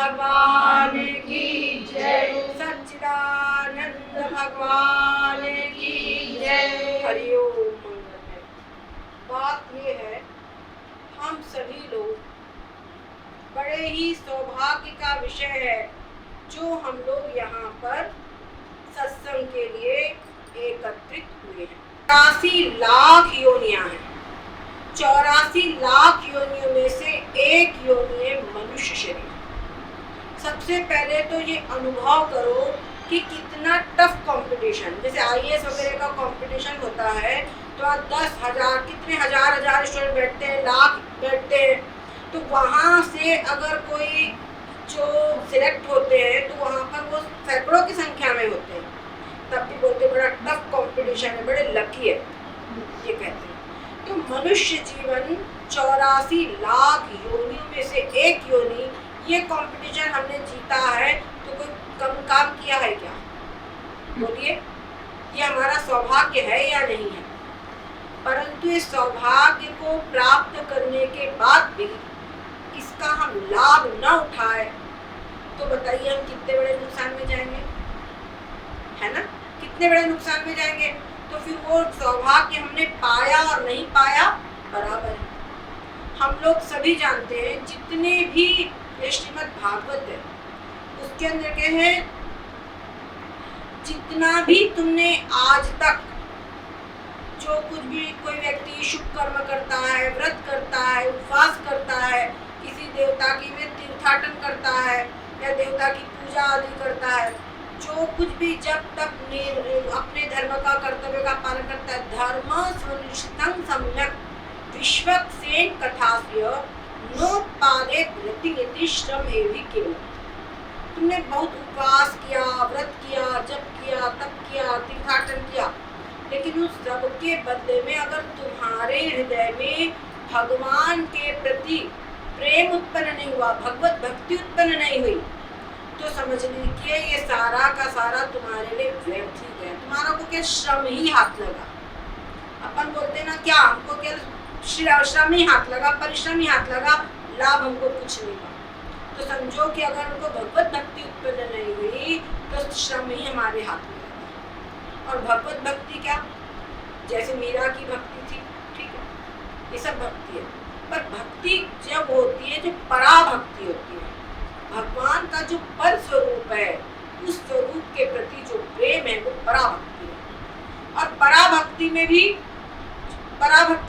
भगवान की जय। सच्चिदानंद भगवान की जय। हरि ओम। मंगल है। बात ये है, हम सभी लोग बड़े ही सौभाग्य का विषय है जो हम लोग यहाँ पर सत्संग के लिए एकत्रित हुए हैं। 84 लाख योनियां हैं। 84 लाख योनियों में से एक योनि है मनुष्य शरीर। सबसे पहले तो ये अनुभव करो कि कितना टफ कंपटीशन, जैसे आईएएस वगैरह का कंपटीशन होता है तो आज 10,000 कितने हजार स्टूडेंट बैठते हैं, लाख बैठते हैं। तो वहाँ से अगर कोई जो सिलेक्ट होते हैं तो वहाँ पर वो सैकड़ों की संख्या में होते हैं, तब भी बोलते बड़ा टफ कंपटीशन है, बड़े लकी है ये कहते हैं। तो मनुष्य जीवन 84 लाख योनियों में से एक योनि, ये कंपटीशन हमने जीता है तो कोई कम काम किया है क्या? बोलिए, ये हमारा सौभाग्य है या नहीं है? परंतु इस सौभाग्य को प्राप्त करने के बाद भी इसका हम लाभ न उठाए तो बताइए हम कितने बड़े नुकसान में जाएंगे, है ना? कितने बड़े नुकसान में जाएंगे। तो फिर वो सौभाग्य हमने पाया और नहीं पाया बराबर है। हम लोग सभी जानते हैं, जितने भी श्रीमद् भागवत है उसके अंदर क्या है, जितना भी तुमने आज तक जो कुछ भी कोई व्यक्ति शुभ कर्म करता है, व्रत करता है, उपवास करता है, किसी देवता की में तीर्थाटन करता है या देवता की पूजा आदि करता है, जो कुछ भी जब तक अपने धर्म का कर्तव्य का पालन करता है, धर्म सुनिश्चितं सम्यक विश्वक्सेन कथास्य नोत्पादे धृतिनिति श्रम एवि केवल। तुमने बहुत उपवास किया, व्रत किया, जप किया, तप किया, तीर्थाटन किया, लेकिन उस सब के बदले में अगर तुम्हारे हृदय में भगवान के प्रति प्रेम उत्पन्न नहीं हुआ, भगवत भक्ति उत्पन्न नहीं हुई, तो समझ लीजिए ये सारा का सारा तुम्हारे लिए व्यर्थ ही गया। तुम्हारा को क्या श्रम ही हाथ लगा। अपन बोलते ना क्या, हमको क्या श्रम ही हाथ लगा, परिश्रम ही हाथ लगा, लाभ हमको कुछ नहीं हुआ। तो समझो कि अगर उनको भगवत भक्ति उत्पन्न नहीं हुई तो श्रम ही हमारे हाथ में लगा। और भगवत भक्ति क्या, जैसे मीरा की भक्ति थी, ठीक है, ये सब भक्ति है। पर भक्ति जब होती है, जो पराभक्ति होती है, भगवान का जो पर स्वरूप है, उस स्वरूप के प्रति जो प्रेम है वो पराभक्ति है। और पराभक्ति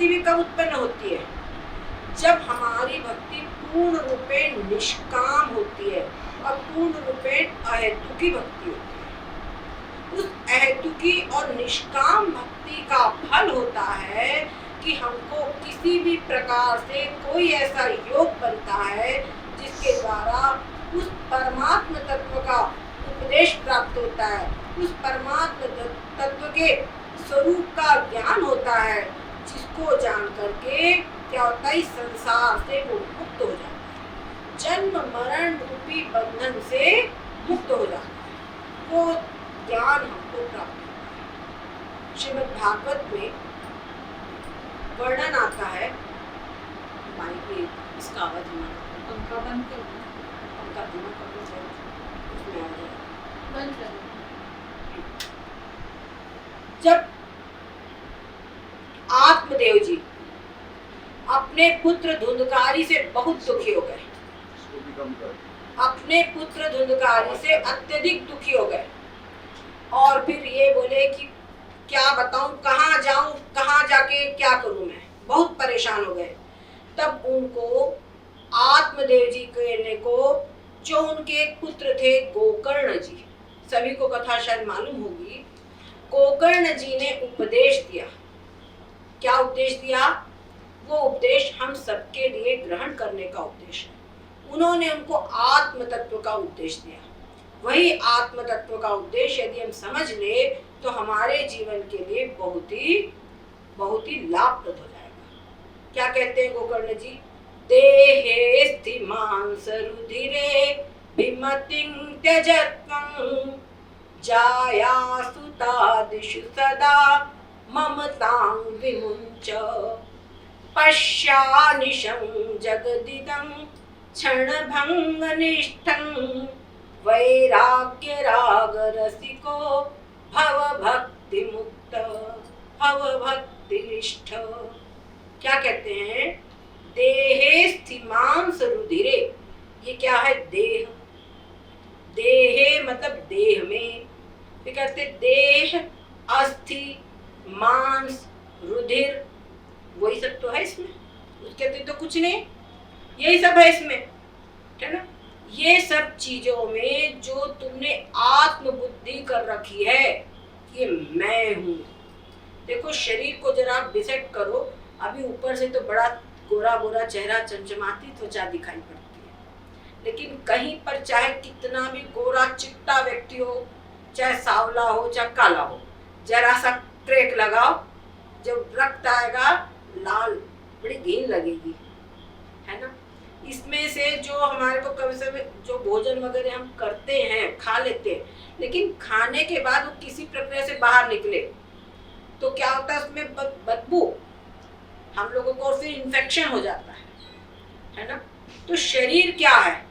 भी कब उत्पन्न होती है? जब हमारी भक्ति पूर्ण रूपे निष्काम होती है और पूर्ण रूपे अहेतुकी भक्ति होती है। उस अहेतुकी और निष्काम भक्ति का फल होता है कि हमको किसी भी प्रकार से कोई ऐसा योग बनता है जिसके द्वारा उस परमात्म तत्व का उपदेश प्राप्त होता है, उस परमात्म तत्व के स्वरूप का ज्ञान होता है, जिसको जान करके क्या होता है, इस संसार से वो मुक्त हो जाता है, जन्म मरण रूपी बंधन से मुक्त हो जाता है, वो ज्ञान हमको प्राप्त होता है। श्रीमद् भागवत में वर्णन आता है, इसका आवाज पंखा बंद कर, पंखा धीमा कर दो, उसमें आ जाए, बंद कर। जब आत्मदेव जी अपने पुत्र धुंधकारी से बहुत दुखी हो गए, अपने पुत्र धुंधकारी से अत्यधिक दुखी हो गए और फिर ये बोले कि क्या बताऊं, कहाँ जाऊं, कहाँ जाके क्या करूं, मैं बहुत परेशान हो गए। तब उनको आत्मदेव जी कहने को, जो उनके एक पुत्र थे गोकर्ण जी, सभी को कथा शायद मालूम होगी, गोकर्ण जी ने उपदेश दिया। क्या उपदेश दिया? वो उपदेश हम सबके लिए ग्रहण करने का उपदेश है। उन्होंने उनको आत्म तत्व का उपदेश दिया। वही आत्म तत्व का उपदेश यदि हम समझ ले तो हमारे जीवन के लिए बहुत ही लाभप्रद हो जाएगा। क्या कहते हैं गोकर्ण जी? देहे स्थिमांस रुधिरे विमतिं त्यजत्वं जाया सुतादिषु सदा ममतां विमुञ्च पश्यानिशं जगदिदं क्षण भंग निष्ठं वैराग्य राग रसिको भव भक्ति मुक्त भव भक्ति निष्ठ। क्या कहते हैं? देहे स्थिमांस रुधिरे, ये क्या है? देह। देहे मतलब देह में, फिर कहते देह, अस्थि, मांस, रुधिर, वही सब तो है इसमें। उसके अतिरिक्त तो कुछ नहीं, यही सब है इसमें, है ना। ये सब चीजों में जो तुमने आत्म बुद्धि कर रखी है, ये मैं हूं। देखो शरीर को जरा आप डिसेक्ट करो, अभी ऊपर से तो बड़ा गोरा गोरा चेहरा, चमचमाती त्वचा दिखाई पड़ती है, लेकिन कहीं पर चाहे कितना भी गोरा चिट्टा व्यक्ति हो, चाहे सांवला हो चाहे काला हो, जरा सा ट्रेक लगाओ, जब रक्त आएगा लाल, बड़ी घिन लगेगी, है ना। इसमें से जो हमारे को कभी से जो भोजन वगैरह हम करते हैं, खा लेते हैं, लेकिन खाने के बाद वो किसी प्रक्रिया से बाहर निकले तो क्या होता है? उसमें बदबू हम लोगों को, और फिर इन्फेक्शन हो जाता है ना। तो शरीर क्या है?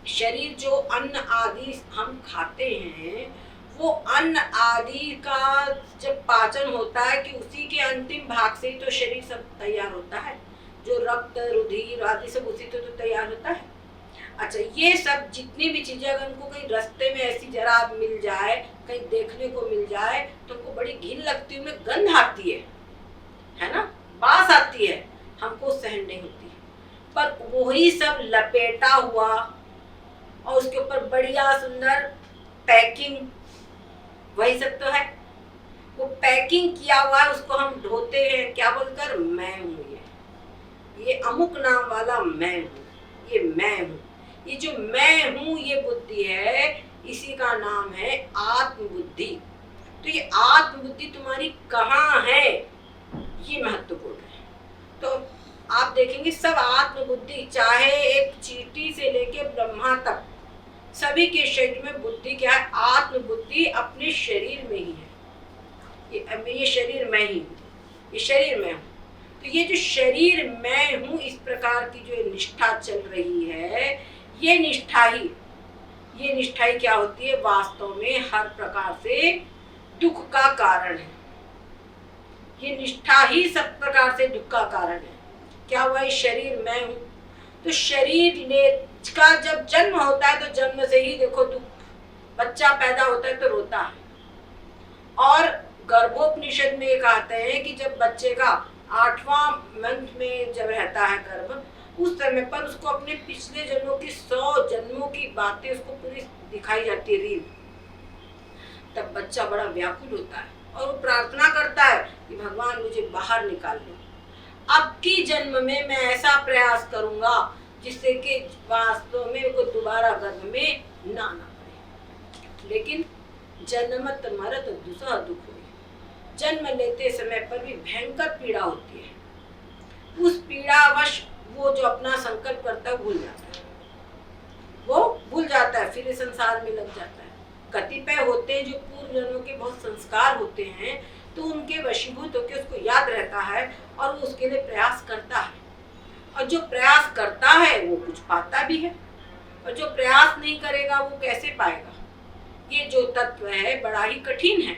शरीर जो अन्न आदि हम खाते हैं, वो अन्न आदि का जब पाचन होता है कि उसी के अंतिम भाग से ही तो शरीर सब तैयार होता है, जो रक्त रुधिर आदि सब उसी तो तैयार होता है। अच्छा, ये सब जितनी भी चीजें अगर उनको कहीं रास्ते में ऐसी जरा मिल जाए, कहीं देखने को मिल जाए, तो उनको बड़ी घिन लगती है, उनमें गंध आती है ना, बास आती है, हमको सहन नहीं होती। पर वही सब लपेटा हुआ और उसके ऊपर बढ़िया सुंदर पैकिंग, वही सब तो है। वो पैकिंग किया हुआ है, उसको हम ढोते हैं क्या बोलकर? मैं हूँ, ये अमुक नाम वाला मैं हूँ, ये मैं हूँ। ये जो मैं हूँ ये बुद्धि है, इसी का नाम है आत्म बुद्धि। तो ये आत्म बुद्धि तुम्हारी कहाँ है, ये महत्वपूर्ण है। तो आप देखेंगे सब आत्म बुद्धि, चाहे एक चींटी से लेके ब्रह्मा तक, सभी के शरीर में बुद्धि क्या है? आत्म बुद्धि अपने शरीर में ही है। ये शरीर मैं ही हूँ, ये शरीर मैं हूँ। तो ये जो शरीर मैं हूँ, इस प्रकार की जो निष्ठा चल रही है, ये निष्ठा ही क्या होती है? वास्तव में हर प्रकार से दुख का कारण है। ये निष्ठा ही सब प्रकार से दुख का कारण है। क्या हुआ? ये शरीर मैं हूँ। तो शरीर का जब जन्म होता है तो जन्म से ही देखो दुख, बच्चा पैदा होता है तो रोता है। और गर्भोपनिषद में कहते हैं कि जब बच्चे का 8वां मंथ में जब रहता है गर्भ, उस समय पर उसको अपने पिछले जन्मों की 100 जन्मों की बातें उसको पूरी दिखाई जाती है, रील। तब बच्चा बड़ा व्याकुल होता है और वो प्रार्थना करता है कि भगवान मुझे बाहर निकाल लो, अब की जन्म में मैं ऐसा प्रयास करूंगा जिससे कि वास्तव में उनको दोबारा गर्भ में ना आना पड़े। लेकिन जन्मत मरत दूसरा दुख हुई, जन्म लेते समय पर भी भयंकर पीड़ा होती है। उस पीड़ावश वो जो अपना संकल्प करता है भूल जाता है, वो भूल जाता है, फिर इस संसार में लग जाता है। कतिपय होते हैं जो पूर्व जन्मों के बहुत संस्कार होते हैं, तो उनके वशीभूत होकर उसको याद रहता है और वो उसके लिए प्रयास करता है। और जो प्रयास करता है वो कुछ पाता भी है, और जो प्रयास नहीं करेगा वो कैसे पाएगा? ये जो तत्व है बड़ा ही कठिन है।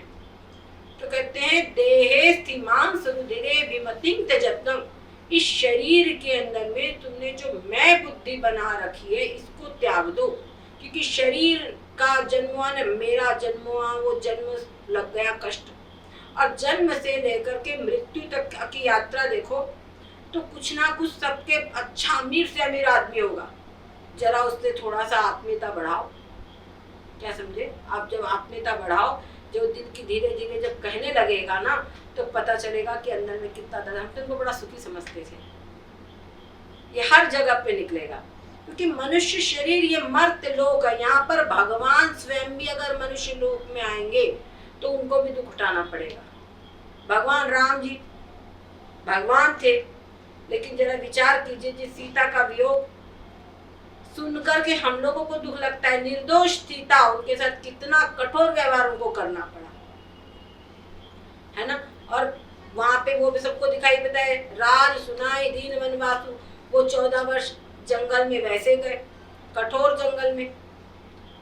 तो कहते हैं देहे स्थिमांस रुधिरे विमतिं त्यजत्वम्, इस शरीर के अंदर में तुमने जो मैं बुद्धि बना रखी है इसको त्याग दो। क्योंकि शरीर का जन्म हुआ न, मेरा जन्म हुआ, वो जन्म लग गया कष्ट, और जन्म से लेकर के मृत्यु तक की यात्रा देखो तो कुछ ना कुछ सबके अच्छा अमीर से अमीर आदमी होगा, जरा उससे थोड़ा सा आत्मीयता बढ़ाओ। क्या समझे आप? जब आत्मीयता बढ़ाओ, जो दिल की धीरे धीरे जब कहने लगेगा ना, तो पता चलेगा कि अंदर में कितना दर्द। हम तो इनको बड़ा सुखी समझते थे, ये हर जगह पे निकलेगा। क्योंकि मनुष्य शरीर ये मर्त लोक है, यहाँ पर भगवान स्वयं भी अगर मनुष्य लोक में आएंगे तो उनको भी दुख उठाना पड़ेगा। भगवान राम जी भगवान थे, लेकिन जरा विचार कीजिए, जिस सीता का वियोग सुनकर के हम लोगों को दुख लगता है, निर्दोष सीता, उनके साथ कितना कठोर व्यवहार उनको करना पड़ा, है ना। और वहां पे वो भी सबको दिखाई देता है, राज सुनाई दीन वनवासु, वो 14 वर्ष जंगल में वैसे गए, कठोर जंगल में,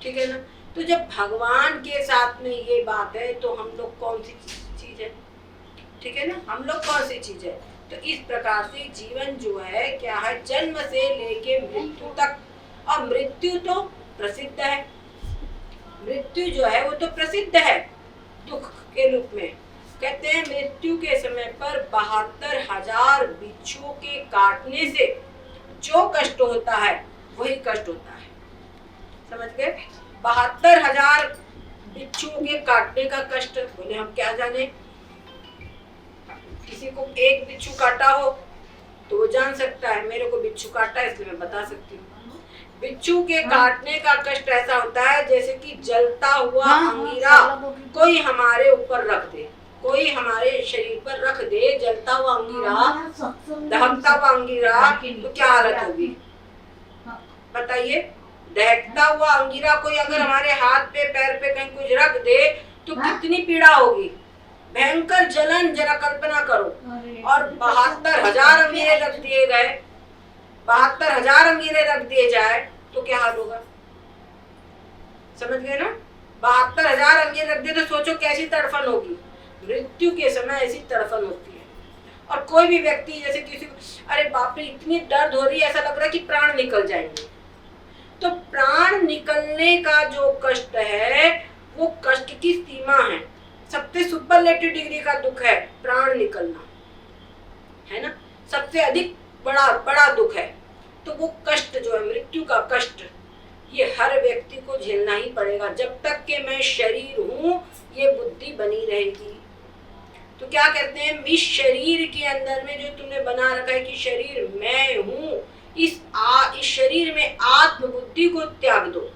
ठीक है ना। तो जब भगवान के साथ में ये बात है तो हम लोग कौन सी चीज है, ठीक है ना, हम लोग कौन सी चीज है। तो इस प्रकार से जीवन जो है क्या है, जन्म से लेके मृत्यु तक, और मृत्यु तो प्रसिद्ध है, मृत्यु जो है वो तो प्रसिद्ध है दुख के रूप में। कहते हैं मृत्यु के समय पर 72,000 बिच्छुओं के काटने से जो कष्ट होता है वही कष्ट होता है, समझ गए। 72,000 बिच्छुओं के काटने का कष्ट, बोले हम क्या जाने, किसी को एक बिच्छू काटा हो तो वो जान सकता है, मेरे को बिच्छू काटा है इसलिए मैं बता सकती हूँ। बिच्छू के काटने का कष्ट ऐसा होता है जैसे कि जलता हुआ अंगीरा कोई हमारे ऊपर रख दे, कोई हमारे शरीर पर रख दे, जलता हुआ अंगीरा, दहकता हुआ अंगीरा, तो क्या हालत होगी बताइए। दहकता हुआ अंगीरा कोई अगर हमारे हाथ पे पैर पे कहीं कुछ रख दे तो कितनी पीड़ा होगी, भयंकर जलन, जरा कल्पना करो। और 72,000 अंगीरे रख दिए गए, 72,000 अंगीरे रख दिए जाए तो क्या हाल होगा, समझ गए ना। 72,000 अंगीरे रख दिए तो सोचो कैसी तड़फन होगी। मृत्यु के समय ऐसी तड़फन होती है। और कोई भी व्यक्ति जैसे किसी को अरे बाप रे इतनी दर्द हो रही है, ऐसा लग रहा है कि प्राण निकल जाएंगे, तो प्राण निकलने का जो कष्ट है वो कष्ट की सीमा है, सबसे सुपरलेटिव डिग्री का दुख है प्राण निकलना, है ना, सबसे अधिक बड़ा दुख है। तो वो कष्ट जो है मृत्यु का कष्ट, ये हर व्यक्ति को झेलना ही पड़ेगा। जब तक कि मैं शरीर हूँ ये बुद्धि बनी रहेगी। तो क्या कहते हैं, इस शरीर के अंदर में जो तुमने बना रखा है कि शरीर मैं हूँ, इस शरीर में आत्म बुद्धि को त्याग दो।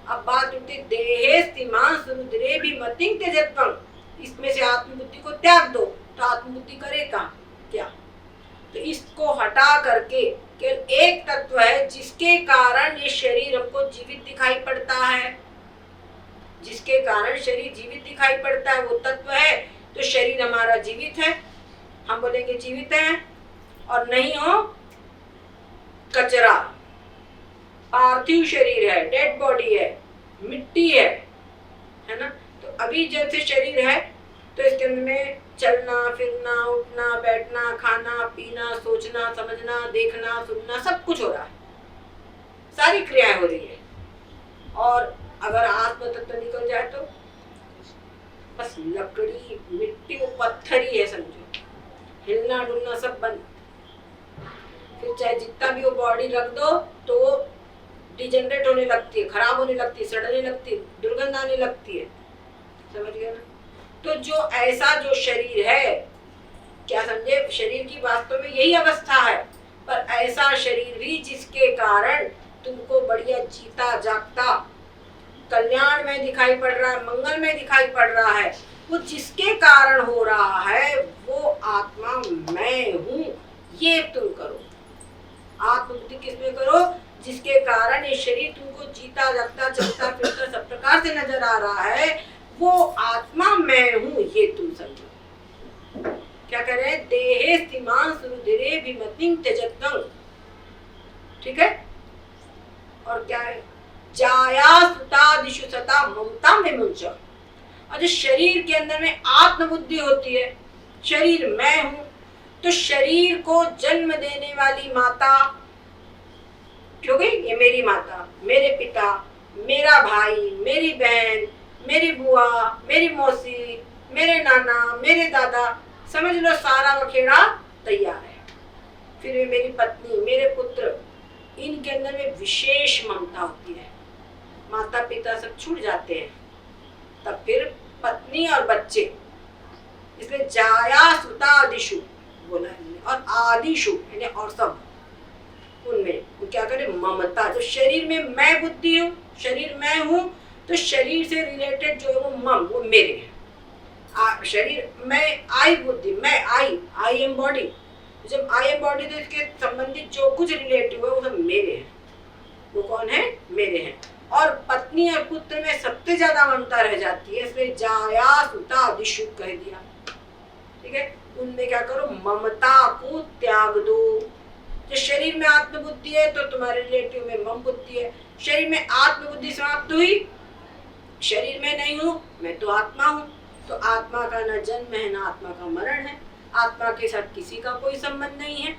अब बात उठती देहे स्थिमान सुरुद्रे भी मतिंग त्यजत्वं, इसमें से आत्म बुद्धि को त्याग दो तो आत्म बुद्धि करेगा क्या। तो इसको हटा करके केवल एक तत्व है जिसके कारण ये शरीर हमको जीवित दिखाई पड़ता है, जिसके कारण शरीर जीवित दिखाई पड़ता है वो तत्व है। तो शरीर हमारा जीवित है, हम बोलेंगे जीवित है, और नहीं हो कचरा, पार्थिव शरीर है, डेड बॉडी है, मिट्टी है ना। तो अभी जैसे शरीर है तो इसके अंदर में चलना फिरना उठना बैठना खाना पीना सोचना समझना देखना सुनना सब कुछ हो रहा है, सारी क्रियाएं हो रही है। और अगर आत्म तत्व निकल जाए तो बस लकड़ी मिट्टी वो पत्थर ही है समझो, हिलना डुलना सब बंद। फिर चाहे जितना भी वो बॉडी रख दो तो वो डिजेनरेट होने लगती है, खराब होने लगती है, सड़ने लगती है, दुर्गंध आने लगती है, समझ गए ना। तो जो ऐसा जो शरीर है, क्या समझे, शरीर की वास्तव में यही अवस्था है, पर ऐसा शरीर भी जिसके कारण तुमको बढ़िया जीता जागता कल्याण में दिखाई पड़ रहा है, मंगल में दिखाई पड़ रहा है, वो जिसके कारण हो रहा है वो आत्मा मैं हूँ, ये तुम करो। आत्मबुद्धि किसमें करो, जिसके कारण ये शरीर तुमको जीता जागता चलता फिरता सब प्रकार से नजर आ रहा है, वो आत्मा मैं हूँ, ये तुम समझो। क्या कह रहे हैं, देहे स्थिमान सुरुधिरे विमतिं त्यजत्वं, ठीक है। और क्या है, जाया सुतादिषु सता ममता में मुंच। और जो शरीर के अंदर में आत्मबुद्धि होती है, शरीर मैं हूँ, तो शरीर को जन्म देने वाली माता क्यों गई, ये मेरी माता, मेरे पिता, मेरा भाई, मेरी बहन, मेरी बुआ, मेरी मौसी, मेरे नाना, मेरे दादा, समझ लो सारा वखेड़ा तैयार है। फिर ये मेरी पत्नी, मेरे पुत्र, इनके अंदर में विशेष ममता होती है। माता पिता सब छूट जाते हैं, तब फिर पत्नी और बच्चे, इसलिए जाया सुतादिषु बोला है, और आदिषु यानी और सब, उनमें वो क्या करे, ममता। जो शरीर में मैं बुद्धि हूँ, शरीर मैं हूँ, तो शरीर से रिलेटेड जो है वो मम, वो मेरे है। शरीर मैं आई बुद्धि, मैं आई एम बॉडी, जब आई एम बॉडी तो इसके संबंधित जो कुछ रिलेटिव है वो सब मेरे हैं। वो कौन है, मेरे हैं। और पत्नी और पुत्र में सबसे ज्यादा ममता रह जाती है, इसलिए जाया सुतादिषु कह दिया, ठीक है। उनमें क्या करो, ममता को त्याग दो। जो शरीर में आत्मबुद्धि है तो तुम्हारे रिलेटिव में मम बुद्धि है। शरीर में आत्मबुद्धि समाप्त हुई, शरीर में नहीं हूँ, मैं तो आत्मा हूँ, तो आत्मा का न जन्म है न आत्मा का मरण है, आत्मा के साथ किसी का कोई संबंध नहीं है।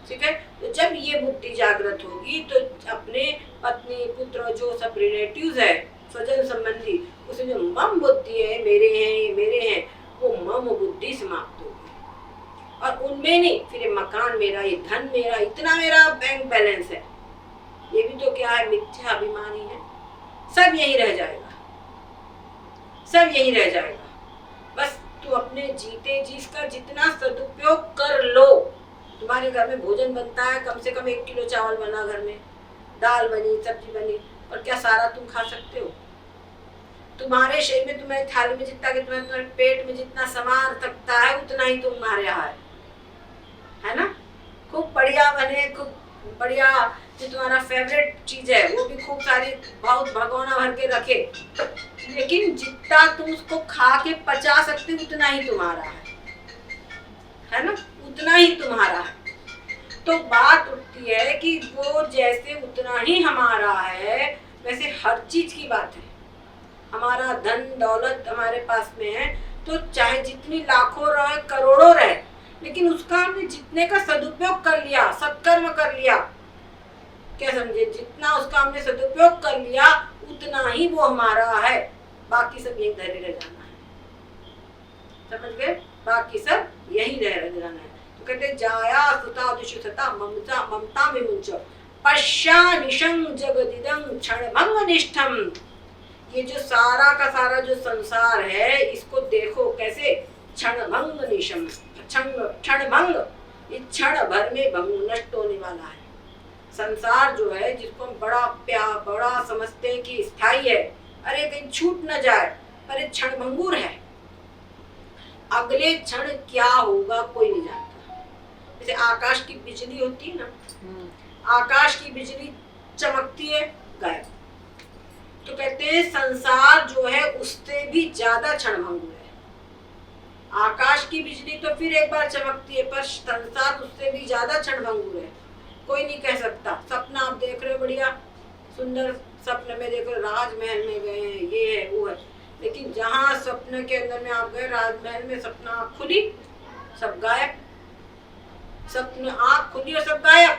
ठीक है, तो जब ये बुद्धि जागृत होगी तो अपने पत्नी पुत्र जो सब रिलेटिव्स है, स्वजन संबंधी, उसमें जो मम बुद्धि है, मेरे हैं ये मेरे हैं, वो मम बुद्धि समाप्त होगी। और उनमें नहीं, फिर ये मकान मेरा, ये धन मेरा, इतना मेरा बैंक बैलेंस है, ये भी तो क्या है, मिथ्या अभिमानी है। सब यही रह जाएगा, सब यही रह जाएगा। बस तू अपने जीते जी इसका जितना सदुपयोग कर लो। तुम्हारे घर में भोजन बनता है, कम से कम 1 किलो चावल बना, घर में दाल बनी, सब्जी बनी, और क्या सारा तुम खा सकते हो? तुम्हारे शरीर में, तुम्हारी थाली में जितना कि तुम्हारे पेट में जितना सामान सकता है उतना ही तुम्हारे यहाँ है ना। खूब बढ़िया बने, खूब बढ़िया, जो तुम्हारा फेवरेट चीज है वो भी खूब सारी बहुत भगोना भर के रखे, लेकिन जितना तुम उसको खा के पचा सकते उतना ही तुम्हारा है ना, उतना ही तुम्हारा है। तो बात उठती है कि वो जैसे उतना ही हमारा है, वैसे हर चीज की बात है। हमारा धन दौलत हमारे पास में है, तो चाहे जितनी लाखों रहे करोड़ों रहे, लेकिन उसका हमने जितने का सदुपयोग कर लिया, सत्कर्म कर लिया, क्या समझे, जितना उसका हमने सदुपयोग कर लिया उतना ही वो हमारा है। बाकी सब यही धरे रह जाना है, समझ गए, बाकी सब यही रह जाना है। तो कहते जाया सुता दुष्टता ममता ममता विमुंच पश्या निशं जगदिदं क्षणभंग निष्ठम। ये जो सारा का सारा जो संसार है, इसको देखो कैसे, क्षणभंग निशम, क्षणभंग, ये क्षण भर में भंग नष्ट होने वाला है। संसार जो है, जिसको हम बड़ा समझते हैं कि स्थायी है, अरे कहीं छूट न जाए, पर ये क्षणभंगुर है। अगले क्षण क्या होगा कोई नहीं जानता। जैसे आकाश की बिजली होती है ना, आकाश की बिजली चमकती है, गायब। तो कहते हैं संसार जो है उससे भी ज्यादा क्षणभंगुर है। आकाश की बिजली तो फिर एक बार चमकती है, पर संसार उससे भी ज्यादा क्षणभंगुर है। कोई नहीं कह सकता। सपना आप देख रहे हो, बढ़िया सुंदर सपने में देख रहे, राजमहल में गए हैं, ये है वो है, लेकिन जहाँ सपने के अंदर में आप गए, राजमहल में सपना आँख खुली, सब गायब, सपने आँख खुली और सब गायब।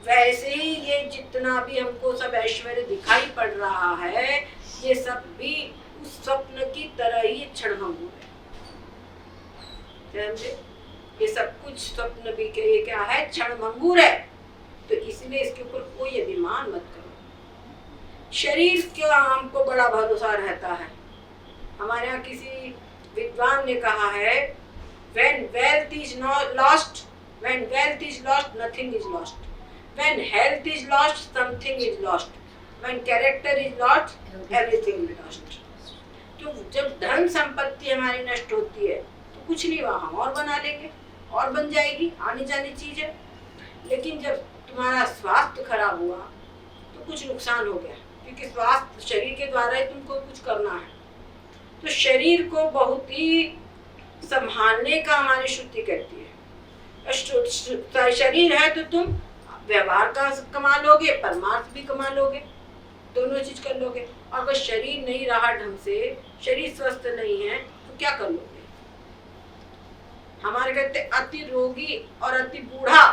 वैसे ही ये जितना भी हमको सब ऐश्वर्य दिखाई पड़ रहा है, ये सब भी उस स्वप्न की तरह ही क्षणभंगुर है। ये सब कुछ स्वप्न भी के ये क्या है, क्षणभंगुर है। तो इसलिए इसके ऊपर कोई अभिमान मत करो। शरीर का हमको बड़ा भरोसा रहता है। हमारे यहाँ किसी विद्वान ने कहा है, when wealth is not lost, when wealth is lost, nothing is lost. When health is lost, something is lost. When character is lost, everything is lost. तो जब धन संपत्ति हमारी नष्ट होती है तो कुछ नहीं, वहाँ हम और बना लेंगे, और बन जाएगी, आने जाने चीज है। लेकिन जब तुम्हारा स्वास्थ्य खराब हुआ तो कुछ नुकसान हो गया, क्योंकि स्वास्थ्य शरीर के द्वारा ही तुमको कुछ करना है। तो शरीर को बहुत ही संभालने का हमारी श्रुति कहती है। शरीर है तो तुम व्यवहार का कमा लोगे, परमार्थ भी कमा लोगे, दोनों चीज कर लोगे। और अगर शरीर नहीं रहा ढंग से, शरीर स्वस्थ नहीं है, तो क्या कर लोगे। हमारे कहते अति रोगी और अति बूढ़ा,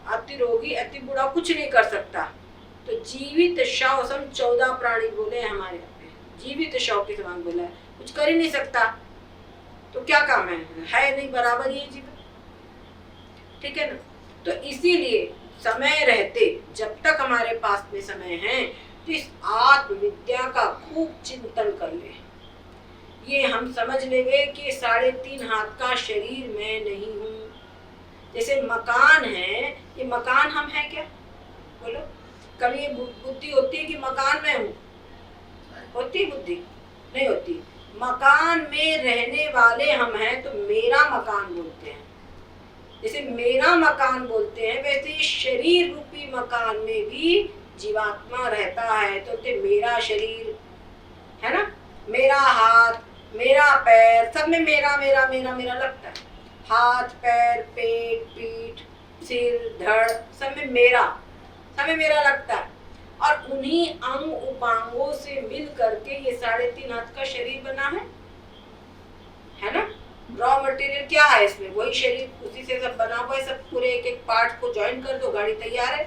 अति रोगी अति बूढ़ा कुछ नहीं कर सकता। तो जीवित शव सम 14 प्राणी बोले हैं हमारे यहाँ पे, जीवित शव के समान बोला है, कुछ कर ही नहीं सकता, तो क्या काम है नहीं, बराबर ही जीवन, ठीक है ना। तो इसीलिए समय रहते, जब तक हमारे पास में समय है, तो इस आत्मविद्या का खूब चिंतन कर ले। ये हम समझ लेंगे कि 3.5 हाथ का शरीर मैं नहीं हूँ। जैसे मकान है, ये मकान हम हैं क्या, बोलो। कभी ये बुद्धि होती है कि मकान में हूँ, होती बुद्धि नहीं होती। मकान में रहने वाले हम हैं, तो मेरा मकान बोलते हैं। जैसे मेरा मकान बोलते हैं, वैसे शरीर रूपी मकान में भी जीवात्मा रहता है। तो मेरा शरीर है ना, मेरा हाथ, मेरा पैर, सब में मेरा मेरा मेरा मेरा लगता है। हाथ पैर पेट पीठ सिर, धड़, सब में मेरा लगता है। और उन्हीं अंग उपांगों से मिल करके ये 3.5 हाथ का शरीर बना है ना। रॉ मटेरियल क्या है इसमें? वही शरीर, उसी से सब बना हुआ है। सब पूरे एक एक पार्ट को ज्वाइन कर दो, गाड़ी तैयार है।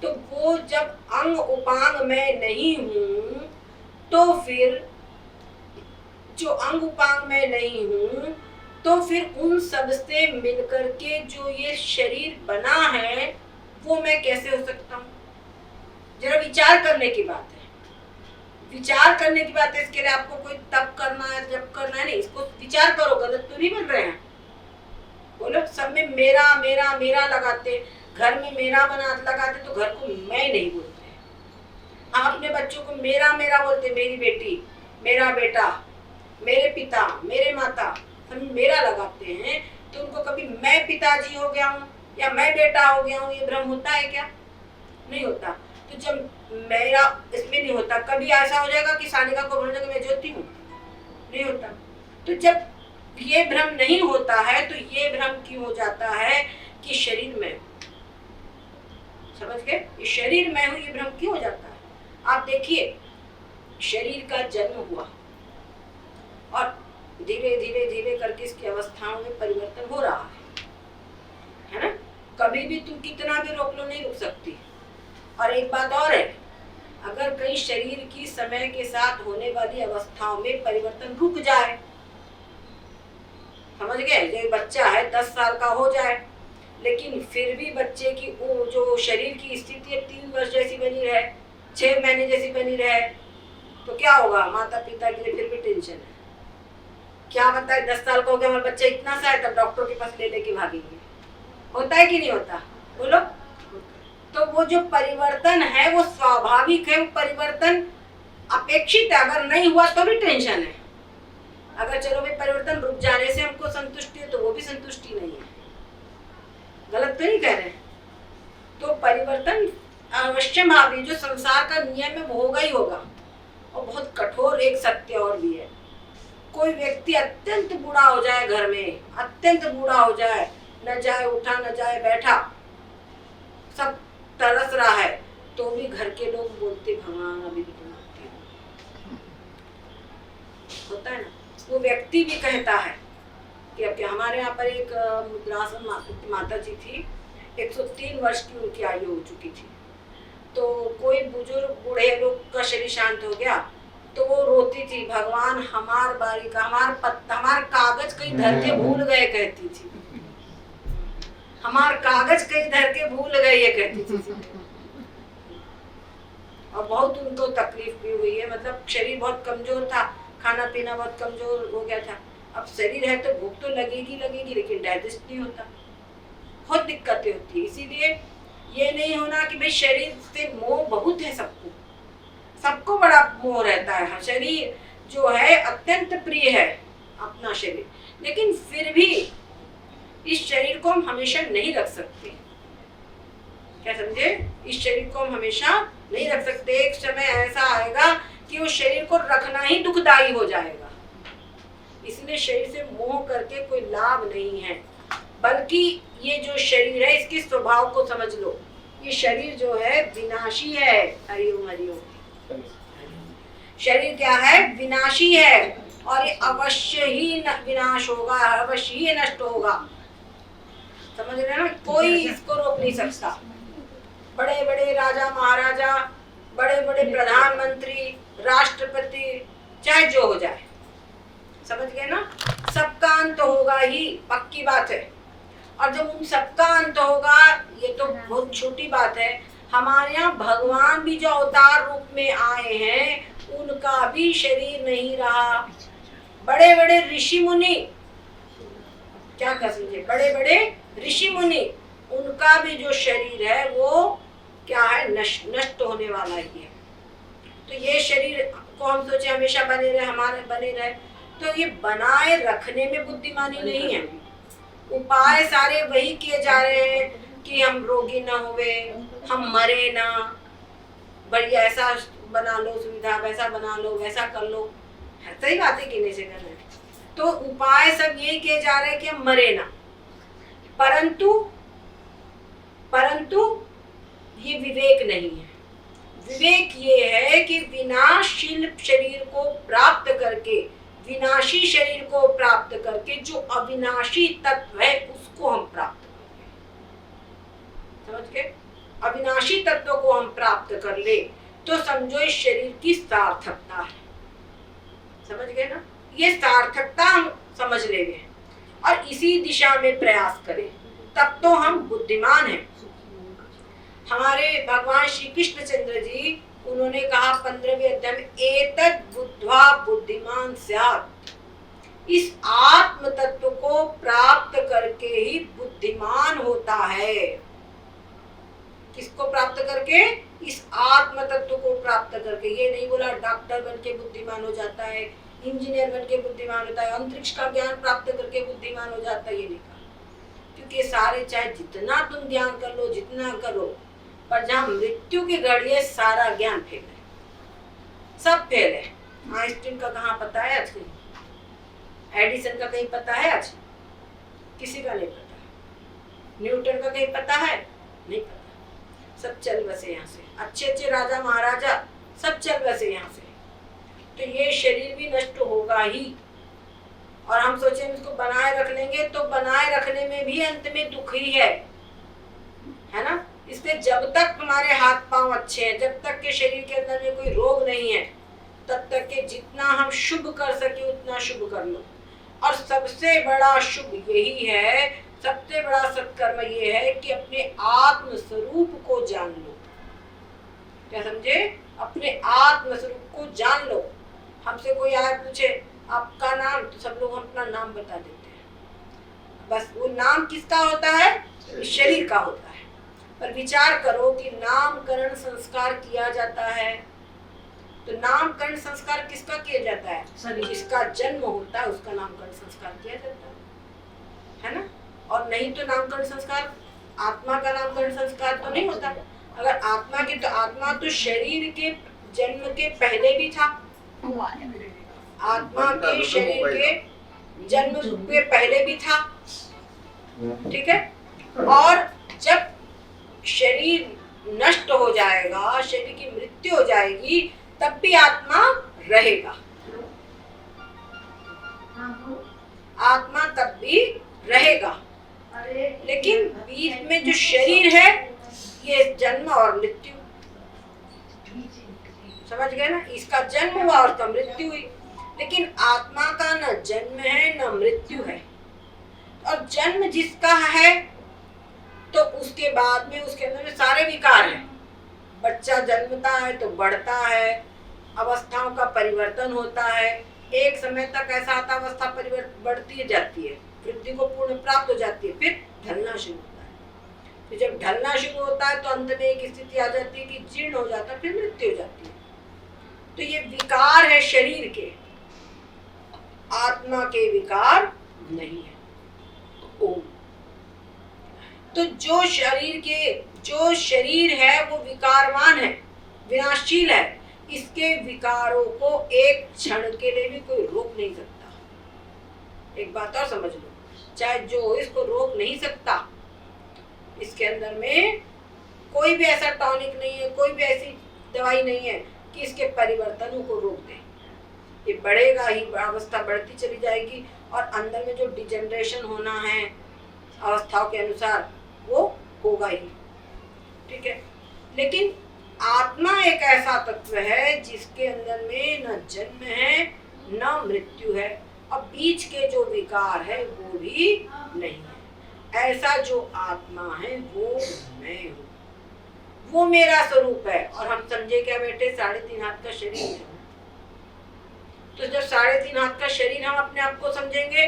तो वो जब अंग उपांग में नहीं हूं, तो फिर जो अंग उपांग में नहीं हूं, तो फिर उन सब से मिलकर के जो ये शरीर बना है वो मैं कैसे हो सकता हूँ? जरा विचार करने की बात है, विचार करने की बात है। इसके लिए आपको कोई तप करना है, जप करना है नहीं, इसको विचार करो। गलत तो नहीं बन रहे हैं? बोलो, सब में मेरा मेरा मेरा लगाते, घर में मेरा बना लगाते तो घर को मैं नहीं बोलते। हम अपने बच्चों को मेरा मेरा बोलते, मेरी बेटी, मेरा बेटा, मेरे पिता, मेरे माता, हम मेरा लगाते हैं। तो उनको कभी मैं पिताजी हो गया हूँ या मैं बेटा हो गया हूँ ये भ्रम होता है क्या? नहीं होता। तो जब मेरा इसमें नहीं होता, कभी ऐसा हो जाएगा कि सानिका को बोलने मैं ज्योति हूँ? नहीं होता। तो जब ये भ्रम नहीं होता है तो ये भ्रम क्यों हो जाता है कि शरीर में, समझ गए? ये शरीर में हूँ, ये भ्रम क्यों हो जाता है? आप देखिए, शरीर का जन्म हुआ और धीरे धीरे धीरे करके इसकी अवस्थाओं में परिवर्तन हो रहा है ना। कभी भी तुम कितना भी रोक लो, नहीं रुक सकती। और एक बात और है, अगर कहीं शरीर की समय के साथ होने वाली अवस्थाओं में परिवर्तन रुक जाए, समझ गए? जो बच्चा है 10 साल का हो जाए, लेकिन फिर भी बच्चे की वो जो शरीर की स्थिति 3 वर्ष जैसी बनी रहे, 6 महीने जैसी बनी रहे, तो क्या होगा? माता पिता के लिए फिर भी टेंशन है। क्या बताए, 10 साल का हो गया हमारा बच्चा इतना सा है, तब डॉक्टर के पास ले लेके भागेंगे। होता है कि नहीं होता? बोलो। तो वो जो परिवर्तन है वो स्वाभाविक है, वो परिवर्तन अपेक्षित है। अगर नहीं हुआ तो भी टेंशन है। अगर चलो भाई परिवर्तन रुक जाने से हमको संतुष्टि है, तो वो भी संतुष्टि नहीं है। गलत तो नहीं कह रहे? तो परिवर्तन अवश्य भावी, जो संसार का नियम है वो होगा ही होगा। और बहुत कठोर एक सत्य और भी है, कोई व्यक्ति अत्यंत बूढ़ा हो जाए, घर में अत्यंत बूढ़ा हो जाए, न जाए उठा न जाए बैठा, सब तरस रहा है, तो भी घर के लोग बोलते भगवान अभी भी बनाते होता है ना। वो व्यक्ति भी कहता है कि अब हमारे यहाँ पर एक मुद्रासन माता जी थी, 103 वर्ष की उनकी आयु हो चुकी थी। तो कोई बुजुर्ग बूढ़े लोग का शरीर शांत हो गया तो वो रोती थी, भगवान हमार बारी का, हमार कागज कहीं धर के भूल गए, कहती थी। हमार कागज कहीं धर के भूल गए, ये कहती थी। और बहुत उनको तकलीफ भी हुई है, मतलब शरीर बहुत कमजोर था, खाना पीना बहुत कमजोर हो गया था। अब शरीर है तो भूख तो लगेगी, लेकिन डाइजेस्ट नहीं होता, बहुत दिक्कतें होती है। इसीलिए ये नहीं होना कि भाई शरीर से मोह बहुत है, सबको बड़ा मोह रहता है। शरीर जो है अत्यंत प्रिय है अपना शरीर, लेकिन फिर भी इस शरीर को हम हमेशा नहीं रख सकते। क्या समझे? इस शरीर को हम हमेशा नहीं रख सकते। एक समय ऐसा आएगा कि उस शरीर को रखना ही दुखदायी हो जाएगा। इसलिए शरीर से मोह करके कोई लाभ नहीं है, बल्कि ये जो शरीर है इसके स्वभाव को समझ लो। ये शरीर जो है विनाशी है। हरिओम हरिओम। शरीर क्या है? विनाशी है, और ये अवश्य ही विनाश होगा, अवश्य ही नष्ट होगा। समझ रहे ना? कोई इसको रोक नहीं सकता। बड़े बड़े राजा महाराजा, बड़े बड़े प्रधानमंत्री, राष्ट्रपति, चाहे जो हो जाए, समझ गए ना, सबका अंत होगा ही, पक्की बात है। और जब उन सबका अंत होगा, ये तो बहुत छोटी बात है, हमारे यहाँ भगवान भी जो अवतार रूप में आए हैं उनका भी शरीर नहीं रहा। बड़े बड़े ऋषि मुनि, क्या कर समझे, बड़े बड़े ऋषि मुनि, उनका भी जो शरीर है वो क्या है? नष्ट होने वाला ही है। तो ये शरीर को हम सोचे हमेशा बने रहे, हमारे बने रहे, तो ये बनाए रखने में बुद्धिमानी नहीं है। उपाय सारे वही किए जा रहे हैं कि हम रोगी ना हुए, हम मरे ना, बढ़िया ऐसा बना लो सुविधा, वैसा बना लो, वैसा कर लो। सही बात है कि नहीं से करना है। तो उपाय सब ये किए जा रहे हैं कि हम मरे ना, परंतु परंतु ये विवेक नहीं है। विवेक ये है कि विनाशील शरीर को प्राप्त करके, विनाशी शरीर को प्राप्त करके जो अविनाशी तत्व है उसको हम प्राप्त करें। समझ गए? अविनाशी तत्व को हम प्राप्त कर ले तो समझो इस शरीर की सार्थकता है। समझ गए ना? ये सार्थकता हम समझ लेंगे और इसी दिशा में प्रयास करें, तब तो हम बुद्धिमान हैं। हमारे भगवान श्री कृष्ण चंद्र जी, उन्होंने कहा 15वें अध्याय में, एतद् बुद्ध्वा बुद्धिमान स्यात्। इस आत्म तत्व को प्राप्त करके ही बुद्धिमान होता है। किसको प्राप्त करके? इस आत्म तत्व को प्राप्त करके। ये नहीं बोला डॉक्टर बन के बुद्धिमान हो जाता है, इंजीनियर बन के बुद्धिमान होता है, अंतरिक्ष का ज्ञान प्राप्त करके बुद्धिमान हो जाता है, ये नहीं कहा। क्योंकि सारे चाहे जितना तुम ज्ञान कर लो, जितना करो, पर जहाँ मृत्यु की घड़ी है सारा ज्ञान फेल है, सब फेल है। आइंस्टीन का कहाँ पता है आज? कहीं एडिसन का कहीं पता है आज? किसी का नहीं पता। न्यूटन का कहीं पता है? नहीं पता। सब चल बसे यहाँ से। अच्छे अच्छे राजा महाराजा सब चल बसे यहाँ से। तो ये शरीर भी नष्ट होगा ही, और हम सोचें इसको बनाए रख लेंगे तो बनाए रखने में भी अंत में दुख ही है ना? इसलिए जब तक हमारे हाथ पांव अच्छे हैं, जब तक के शरीर के अंदर में कोई रोग नहीं है, तब तक के जितना हम शुभ कर सके उतना शुभ कर लो। और सबसे बड़ा शुभ यही है, सबसे बड़ा सत्कर्म ये है कि अपने आत्म स्वरूप को जान लो। क्या समझे? अपने आत्म स्वरूप को जान लो। हमसे कोई आए पूछे आपका नाम, तो सब लोग अपना नाम बता देते हैं। बस वो नाम किसका होता है? शरीर का होता है। पर विचार करो कि नामकरण संस्कार किया जाता है, तो नामकरण संस्कार किसका किया जाता है? जिसका जन्म होता है उसका नामकरण संस्कार किया जाता है ना? और नहीं तो नामकरण संस्कार, आत्मा का नामकरण संस्कार तो नहीं होता। अगर आत्मा की, तो आत्मा तो शरीर के जन्म के पहले भी था। आत्मा के शरीर के जन्म के पहले भी था, ठीक है? और जब शरीर नष्ट हो जाएगा, शरीर की मृत्यु हो जाएगी, तब भी आत्मा रहेगा। आत्मा तब भी रहेगा, लेकिन बीच में जो शरीर है ये जन्म और मृत्यु। समझ गए ना? इसका जन्म हुआ और उसका मृत्यु हुई, लेकिन आत्मा का न जन्म है न मृत्यु है। और जन्म जिसका है तो उसके बाद में उसके अंदर में सारे विकार हैं। बच्चा जन्मता है तो बढ़ता है, अवस्थाओं का परिवर्तन होता है। एक समय तक ऐसा आता अवस्था परिवर्तन बढ़ती जाती है, वृद्धि को पूर्ण प्राप्त हो जाती है, फिर ढलना शुरू होता है। फिर जब ढलना शुरू होता है तो अंत में एक स्थिति आ जाती है कि जीर्ण हो जाता है, फिर मृत्यु हो जाती है। तो ये विकार है शरीर के, आत्मा के विकार नहीं है। ओम। तो जो शरीर है वो विकारवान है, विनाशील है। इसके विकारों को एक क्षण के लिए भी कोई रोक नहीं सकता। एक बात और समझ लो, चाहे जो इसको रोक नहीं सकता, इसके अंदर में कोई भी ऐसा टॉनिक नहीं है, कोई भी ऐसी दवाई नहीं है कि इसके परिवर्तनों को रोक दे। ये बढ़ेगा ही, अवस्था बढ़ती चली जाएगी और अंदर में जो डिजेनरेशन होना है अवस्थाओं के अनुसार वो होगा ही, ठीक है? लेकिन आत्मा एक ऐसा तत्व है जिसके अंदर में न जन्म है न मृत्यु है, और बीच के जो विकार है वो भी नहीं है। ऐसा जो आत्मा है वो मैं हूँ, वो मेरा स्वरूप है। और हम समझे क्या बेटे, 3.5 हाथ का शरीर है। तो जब 3.5 हाथ का शरीर हम अपने आप को समझेंगे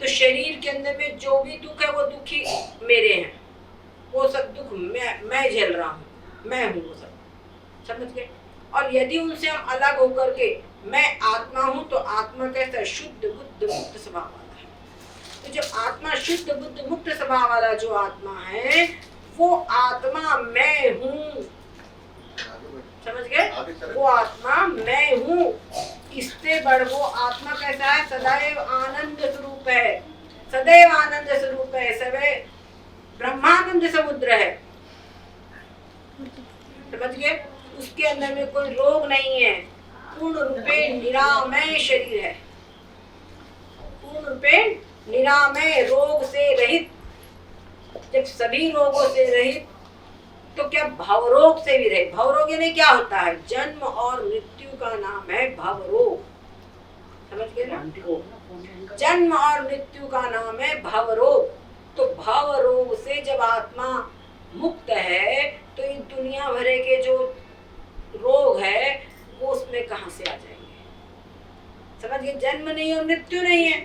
तो शरीर के अंदर में जो भी दुख है वो दुखी मेरे हैं, वो सब दुख मैं झेल रहा हूँ, मैं हूँ वो सब। समझ गए? और यदि उनसे हम अलग होकर के मैं आत्मा हूँ, तो आत्मा कैसा है? शुद्ध बुद्ध मुक्त स्वभाव वाला है। तो जो आत्मा शुद्ध बुद्ध मुक्त स्वभाव वाला जो आत्मा है वो आत्मा मैं हूँ। समझ गए? वो आत्मा मैं हूँ। इससे बढ़ वो आत्मा कैसा है? सदैव आनंद स्वरूप है, सदैव आनंद स्वरूप है, सदैव ब्रह्मानंद समुद्र है। समझ गए? उसके अंदर में कोई रोग नहीं है, पूर्ण रूपे निरामय शरीर है, पूर्ण रूपे निरामय, रोग से रहित। जब सभी रोगों से रहित, तो क्या भवरोग से भी रहित। भवरोग यानी क्या होता है? जन्म और मृत्यु का नाम है भवरोग। समझ गए ना? जन्म और मृत्यु का नाम है भवरोग। तो भवरोग से जब आत्मा मुक्त है, तो इन दुनिया भरे के जो रोग है वो उसमें कहां से आ जाएंगे? समझ गए? जन्म नहीं और मृत्यु नहीं है,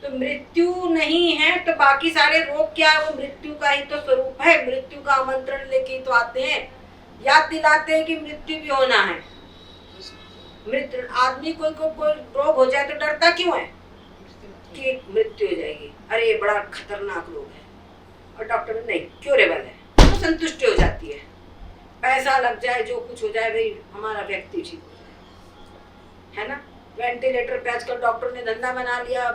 तो मृत्यु नहीं है तो बाकी सारे रोग क्या है? वो मृत्यु का ही तो स्वरूप है। मृत्यु का आमंत्रण लेके तो आते हैं, याद दिलाते हैं कि मृत्यु भी होना है। मृत्यु आदमी कोई रोग हो जाए तो डरता क्यों है कि मृत्यु हो जाएगी? अरे ये बड़ा खतरनाक रोग है, और डॉक्टर नहीं, क्योरेबल है, तो संतुष्टि हो जाती है। पैसा लग जाए, जो कुछ हो जाए, भाई हमारा व्यक्ति ठीक हो जाए, है ना? वेंटिलेटर पे आजकल डॉक्टर ने धंधा बना लिया,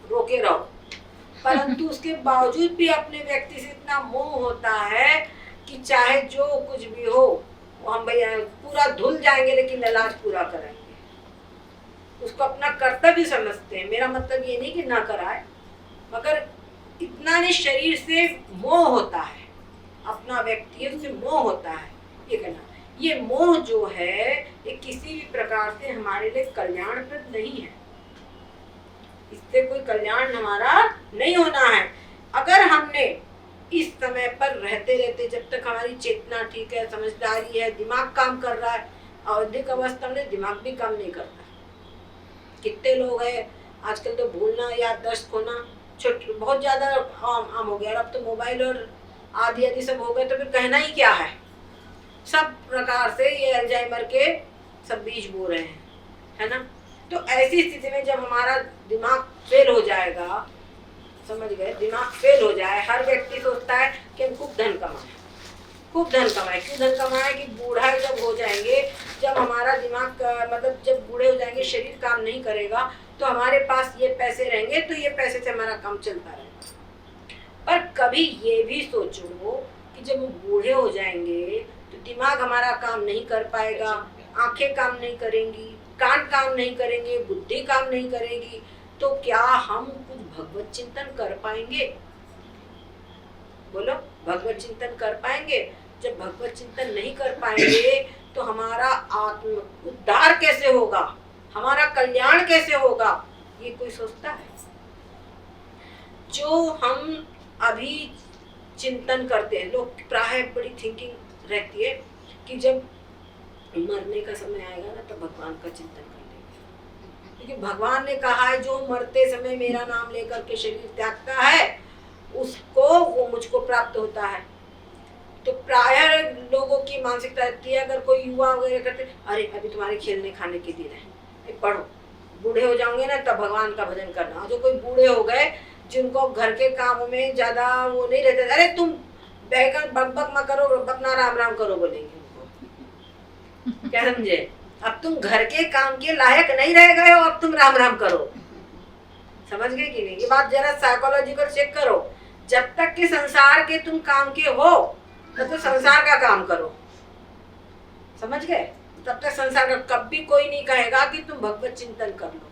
रोके रहो। परंतु उसके बावजूद भी अपने व्यक्ति से इतना मोह होता है कि चाहे जो कुछ भी हो, वो हम भैया पूरा धुल जाएंगे लेकिन इलाज पूरा कराएंगे। उसको अपना कर्तव्य समझते हैं। मेरा मतलब ये नहीं कि ना कराए, मगर इतना नहीं, शरीर से मोह होता है, अपना व्यक्ति से मोह होता है। ये कहना, ये मोह जो है ये किसी भी प्रकार से हमारे लिए कल्याणप्रद नहीं है। इससे कोई कल्याण हमारा नहीं होना है। अगर हमने इस समय पर रहते रहते, जब तक हमारी चेतना ठीक है, समझदारी है, दिमाग काम कर रहा है, आवधिक अवस्था में दिमाग भी काम नहीं करता। कितने लोग हैं आजकल तो भूलना, याददाश्त खोना बहुत ज्यादा आम हो गया। अब तो मोबाइल और आदि सब हो गए, तो फिर कहना ही क्या है। सब प्रकार से ये अल्जाइमर के सब बीज बो रहे हैं, है ना? तो ऐसी स्थिति में जब हमारा दिमाग फेल हो जाएगा, समझ गए? दिमाग फेल हो जाए, हर व्यक्ति सोचता है कि हम खूब धन कमाए, खूब धन कमाए। क्यों धन कमाए? कि बूढ़ा जब हो जाएंगे, जब हमारा दिमाग मतलब जब बूढ़े हो जाएंगे, शरीर काम नहीं करेगा, तो हमारे पास ये पैसे रहेंगे, तो ये पैसे से हमारा काम चलता रहेगा। पर कभी ये भी सोचो कि जब हम बूढ़े हो जाएंगे तो दिमाग हमारा काम नहीं कर पाएगा, आंखें काम नहीं करेंगी, कान काम नहीं करेंगे, बुद्धि काम नहीं करेगी, तो क्या हम कुछ भगवत चिंतन कर पाएंगे? बोलो, भगवत चिंतन कर पाएंगे? जब भगवत चिंतन नहीं कर पाएंगे तो हमारा आत्म उद्धार कैसे होगा, हमारा कल्याण कैसे होगा? ये कोई सोचता है? जो हम अभी चिंतन करते हैं, लोग प्राय बड़ी थिंकिंग रहती है कि जब मरने का समय आएगा ना, तो भगवान का चिंतन कर लेंगे, क्योंकि भगवान ने कहा है जो मरते समय मेरा नाम लेकर के शरीर त्यागता है, उसको वो मुझको प्राप्त होता है। तो प्राय लोगों की मानसिकता रहती है, अगर कोई युवा वगैरह करते, अरे अभी तुम्हारे खेलने खाने के दिन है, पढ़ो, बूढ़े हो जाओगे ना तब भगवान का भजन करना। जो कोई बूढ़े हो गए, जिनको घर के काम में ज्यादा वो नहीं रहते, अरे तुम बैठकर बक मत करो, अपना राम राम करो बोलेंगे उनको। क्या समझे? अब तुम घर के काम के लायक नहीं रह गए हो, अब तुम राम राम करो। समझ गए कि नहीं? ये बात जरा साइकोलॉजिकल चेक करो। जब तक के संसार के तुम काम के हो, तो संसार का काम करो। समझ गए? तब तक संसार का कभी कोई नहीं कहेगा कि तुम भगवत चिंतन कर लो।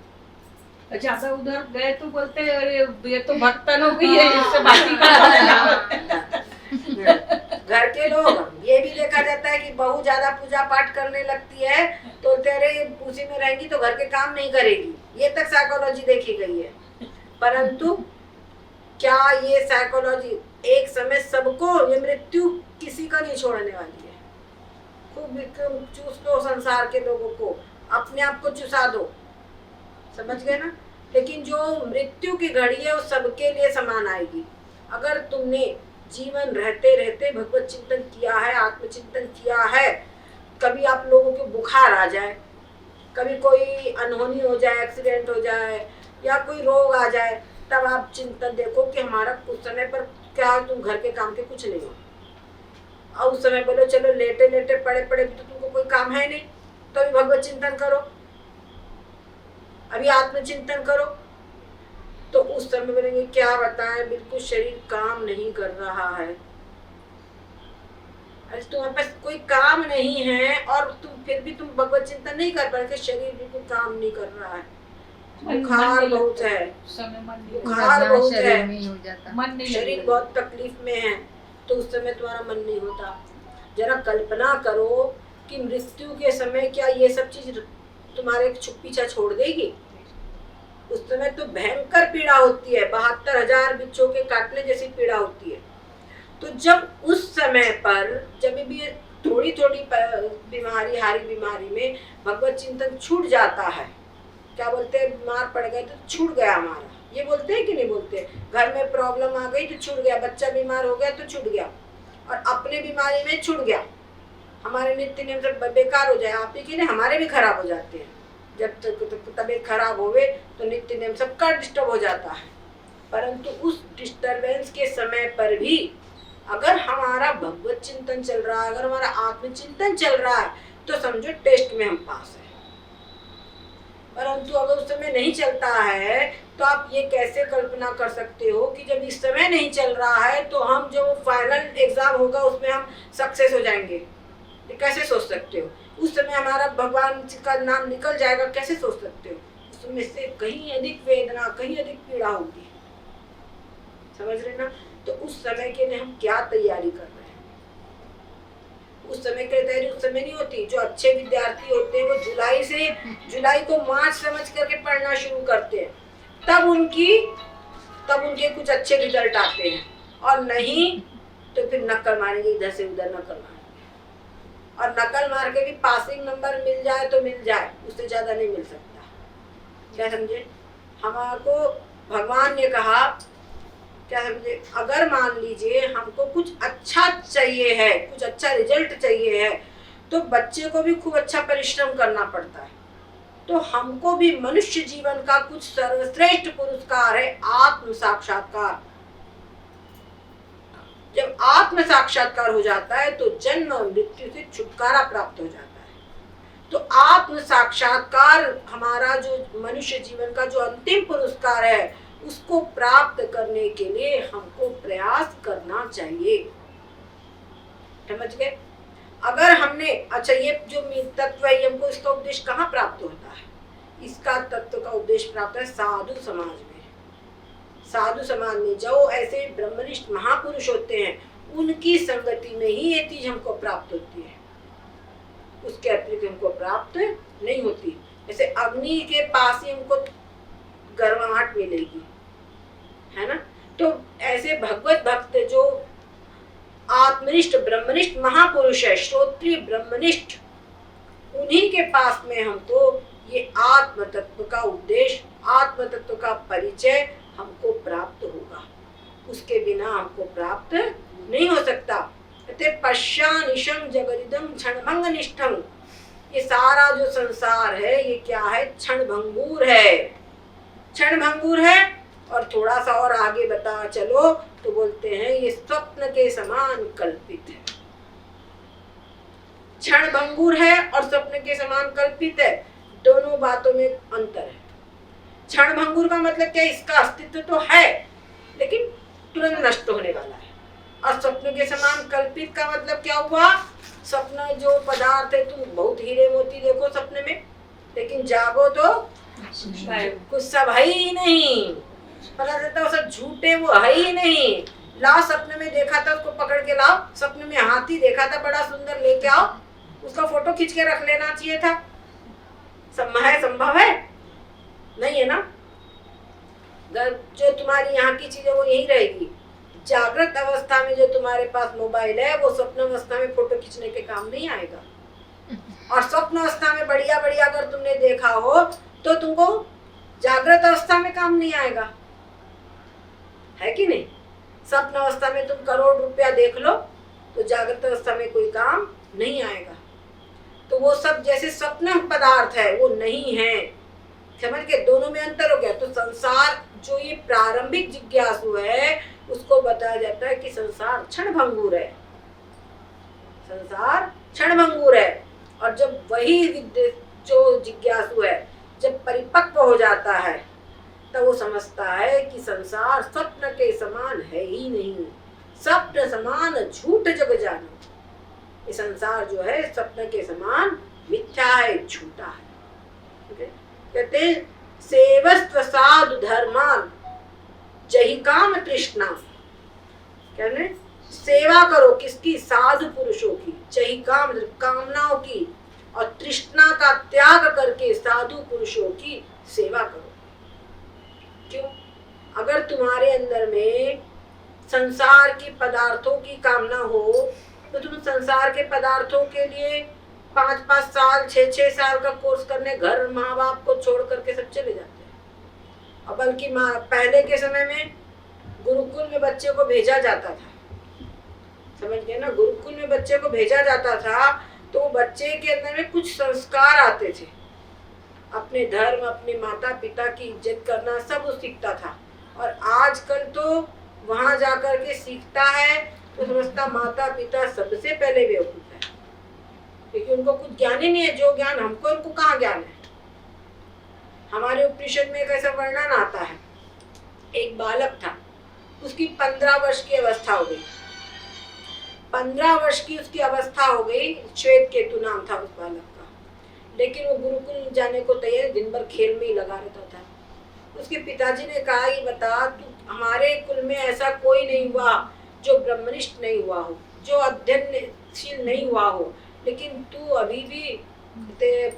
अच्छा, तो उधर गए तो बोलते अरे ये तो भक्तनों की है, इससे बाकी का घर के लोग ये भी देखा जाता है कि बहू ज्यादा पूजा पाठ करने लगती है तो तेरे उसी में रहेंगी तो घर के काम नहीं करेगी। ये तक साइकोलॉजी देखी गई है। परंतु क्या ये साइकोलॉजी एक समय सबको, ये मृत्यु किसी का नहीं छोड़ने वाली है। खूब चूस लो संसार के लोगों को, अपने आप को चुसा दो। समझ गए ना? लेकिन जो मृत्यु की घड़ी है वो सबके लिए समान आएगी। अगर तुमने जीवन रहते रहते भगवत चिंतन किया है, आत्मचिंतन किया है, कभी आप लोगों को बुखार आ जाए, कभी कोई अनहोनी हो जाए, एक्सीडेंट हो जाए या कोई रोग आ जाए, तब आप चिंतन देखो कि हमारा कुछ समय पर क्या, तुम घर के काम के कुछ नहीं हो, और उस समय बोलो चलो लेटे लेटे पड़े पड़े तो तुमको कोई काम है नहीं, तो अभी भगवत चिंतन करो, अभी आत्मचिंतन करो। तो उस समय बोलेंगे क्या बताएं, बिल्कुल शरीर काम नहीं कर रहा है, अरे तुम्हारे पास कोई काम नहीं है और तुम फिर भी तुम भगवत चिंतन नहीं कर पा रहे, शरीर बिल्कुल काम नहीं कर रहा है, बुखार बहुत है, समय मन नहीं बुखार वरना बहुत शरीर है, नहीं हो जाता। मन नहीं शरीर लगेगा। बहुत तकलीफ में है, तो उस समय तुम्हारा मन नहीं होता। जरा कल्पना करो कि मृत्यु के समय क्या ये सब चीज तुम्हारे पीछा छोड़ देगी? उस समय तो भयंकर पीड़ा होती है, 72,000 बिच्छों के काटने जैसी पीड़ा होती है। तो जब उस समय पर जब भी थोड़ी थोड़ी बीमारी, हारी बीमारी में भगवत चिंतन छूट जाता है, क्या बोलते हैं, बीमार पड़ गए तो छूट गया हमारा, ये बोलते हैं कि नहीं बोलते? घर में प्रॉब्लम आ गई तो छूट गया, बच्चा बीमार हो गया तो छूट गया, और अपने बीमारी में छूट गया, हमारे नित्य नियम सब बेकार हो जाए, आप ही के नहीं हमारे भी खराब हो जाते हैं। जब तक तबीयत खराब होवे तो नित्य नियम सबका डिस्टर्ब हो जाता है। परंतु उस डिस्टर्बेंस के समय पर भी अगर हमारा भगवत चिंतन चल रहा है, अगर हमारा आत्मचिंतन चल रहा है, तो समझो टेस्ट में हम पास हैं। परंतु अगर उस समय नहीं चलता है तो आप ये कैसे कल्पना कर सकते हो कि जब इस समय नहीं चल रहा है तो हम जो फाइनल एग्जाम होगा उसमें हम सक्सेस हो जाएंगे? ये कैसे सोच सकते हो? उस समय हमारा भगवान का नाम निकल जाएगा, कैसे सोच सकते हो? उसमें से कहीं अधिक वेदना, कहीं अधिक पीड़ा होगी, समझ रहे ना? तो उस समय के लिए हम क्या तैयारी कर रहे हैं? उस समय की तैयारी उस समय नहीं होती। जो अच्छे विद्यार्थी होते हैं वो जुलाई को मार्च समझ करके पढ़ना शुरू करते हैं, तब उनके कुछ अच्छे रिजल्ट आते हैं, और नहीं तो फिर नक्कल मारेंगे, इधर से उधर नक्कल मारेंगे, और नकल मार के भी पासिंग नंबर मिल जाए तो मिल जाए, उससे ज्यादा नहीं मिल सकता। क्या समझे? हमारे भगवान ने कहा, क्या समझे, अगर मान लीजिए हमको कुछ अच्छा चाहिए है, कुछ अच्छा रिजल्ट चाहिए है, तो बच्चे को भी खूब अच्छा परिश्रम करना पड़ता है। तो हमको भी मनुष्य जीवन का कुछ सर्वश्रेष्ठ पुरस्कार है आत्म साक्षात्कार। जब आत्म साक्षात्कार हो जाता है तो जन्म और मृत्यु से छुटकारा प्राप्त हो जाता है। तो आत्म साक्षात्कार हमारा जो मनुष्य जीवन का जो अंतिम पुरस्कार है, उसको प्राप्त करने के लिए हमको प्रयास करना चाहिए। समझ गए? अगर हमने, अच्छा ये जो तत्व है हमको इसका उपदेश कहाँ प्राप्त होता है? इसका तत्व का उपदेश प्राप्त है साधु समाज में। साधु समाज में जो ऐसे ब्रह्मनिष्ठ महापुरुष होते हैं, उनकी संगति में ही ये चीज हमको प्राप्त होती है, उसके अतिरिक्त हमको प्राप्त नहीं होती। जैसे अग्नि के पास ही हमको गर्माहट मिलेगी, है ना? तो ऐसे भगवत भक्त जो आत्मनिष्ठ ब्रह्मनिष्ठ महापुरुष है, श्रोत्रिय ब्रह्मनिष्ठ, उन्हीं के पास में हमको ये आत्म तत्व का उपदेश, आत्म तत्व का परिचय हमको प्राप्त होगा, उसके बिना हमको प्राप्त नहीं हो सकता। पश्यानिशं जगदिदं क्षणभंग निष्ठं, ये सारा जो संसार है ये क्या है? क्षणभंगुर है, क्षणभंगुर है। और थोड़ा सा और आगे बता चलो तो बोलते हैं ये स्वप्न के समान कल्पित है। क्षणभंगुर है और स्वप्न के समान कल्पित है, दोनों बातों में अंतर है। क्षणभंगुर का मतलब क्या? इसका अस्तित्व तो है लेकिन तुरंत नष्ट होने वाला है। और स्वप्न के समान कल्पित का मतलब क्या हुआ? स्वप्न जो पदार्थ है, तुम बहुत हीरे मोती देखो सपने में, लेकिन जागो तो कुछ सब है ही नहीं, पता चलता वो सब झूठे, वो है ही नहीं। लाओ, सपने में देखा था उसको पकड़ के लाओ, सपने में हाथी देखा था बड़ा सुंदर, लेके आओ, उसका फोटो खींच के रख लेना चाहिए था। संभव है? नहीं है ना? जो तुम्हारी यहाँ की चीजें वो यही रहेगी। जागृत अवस्था में जो तुम्हारे पास मोबाइल है वो स्वप्न अवस्था में फोटो खींचने के काम नहीं आएगा। और स्वप्न अवस्था में बढ़िया बढ़िया अगर तुमने देखा हो तो तुमको जागृत अवस्था में काम नहीं आएगा, है कि नहीं? स्वप्न अवस्था में तुम करोड़ रुपया देख लो तो जागृत अवस्था में कोई काम नहीं आएगा। तो वो सब जैसे स्वप्न पदार्थ है वो नहीं है, समझ के? दोनों में अंतर हो गया। तो संसार जो ये प्रारंभिक जिज्ञासु है उसको बताया जाता है कि संसार क्षणभंगुर है, संसार क्षणभंगुर है। और जब वही जो जिज्ञासु है जब परिपक्व हो जाता है तो वो समझता है कि संसार स्वप्न के समान है ही नहीं, स्वप्न समान झूठ जग जानो। ये संसार जो है स्वप्न के समान मिथ्या है, झूठा है। ठीक है? कहते हैं सेवस्व साधु धर्मान जही काम तृष्णा, कहने सेवा करो किसकी? साधु पुरुषों की, जही काम कामनाओं की, और तृष्णा का त्याग करके साधु पुरुषों की सेवा करो। क्यों? अगर तुम्हारे अंदर में संसार की पदार्थों की कामना हो तो तुम संसार के पदार्थों के लिए 5-5 साल 6-6 साल का कोर्स करने घर माँ बाप को छोड़ करके सब चले जाते हैं। और बल्कि पहले के समय में गुरुकुल में बच्चे को भेजा जाता था, समझ गए ना? गुरुकुल में बच्चे को भेजा जाता था तो बच्चे के अंदर में कुछ संस्कार आते थे, अपने धर्म, अपने माता पिता की इज्जत करना सब वो सीखता था। और आजकल तो वहां जाकर के सीखता है तो समझता माता पिता सबसे पहले बेवकूफ है, क्योंकि उनको कुछ ज्ञान ही नहीं है। जो ज्ञान हमको, उनको कहाँ ज्ञान है? हमारे उपनिषद में एक ऐसा वर्णन आता है, एक बालक था, उसकी 15 वर्ष की अवस्था हो गई। 15 वर्ष की उसकी अवस्था हो गई, श्वेत केतु नाम था उस बालक का, लेकिन वो गुरुकुल जाने को तैयार, दिन भर खेल में ही लगा रहता था। उसके पिताजी ने कहा, ये बता, तू हमारे कुल में ऐसा कोई नहीं हुआ जो ब्रह्मनिष्ठ नहीं हुआ हो, जो अध्ययनशील नहीं हुआ हो, लेकिन तू अभी भी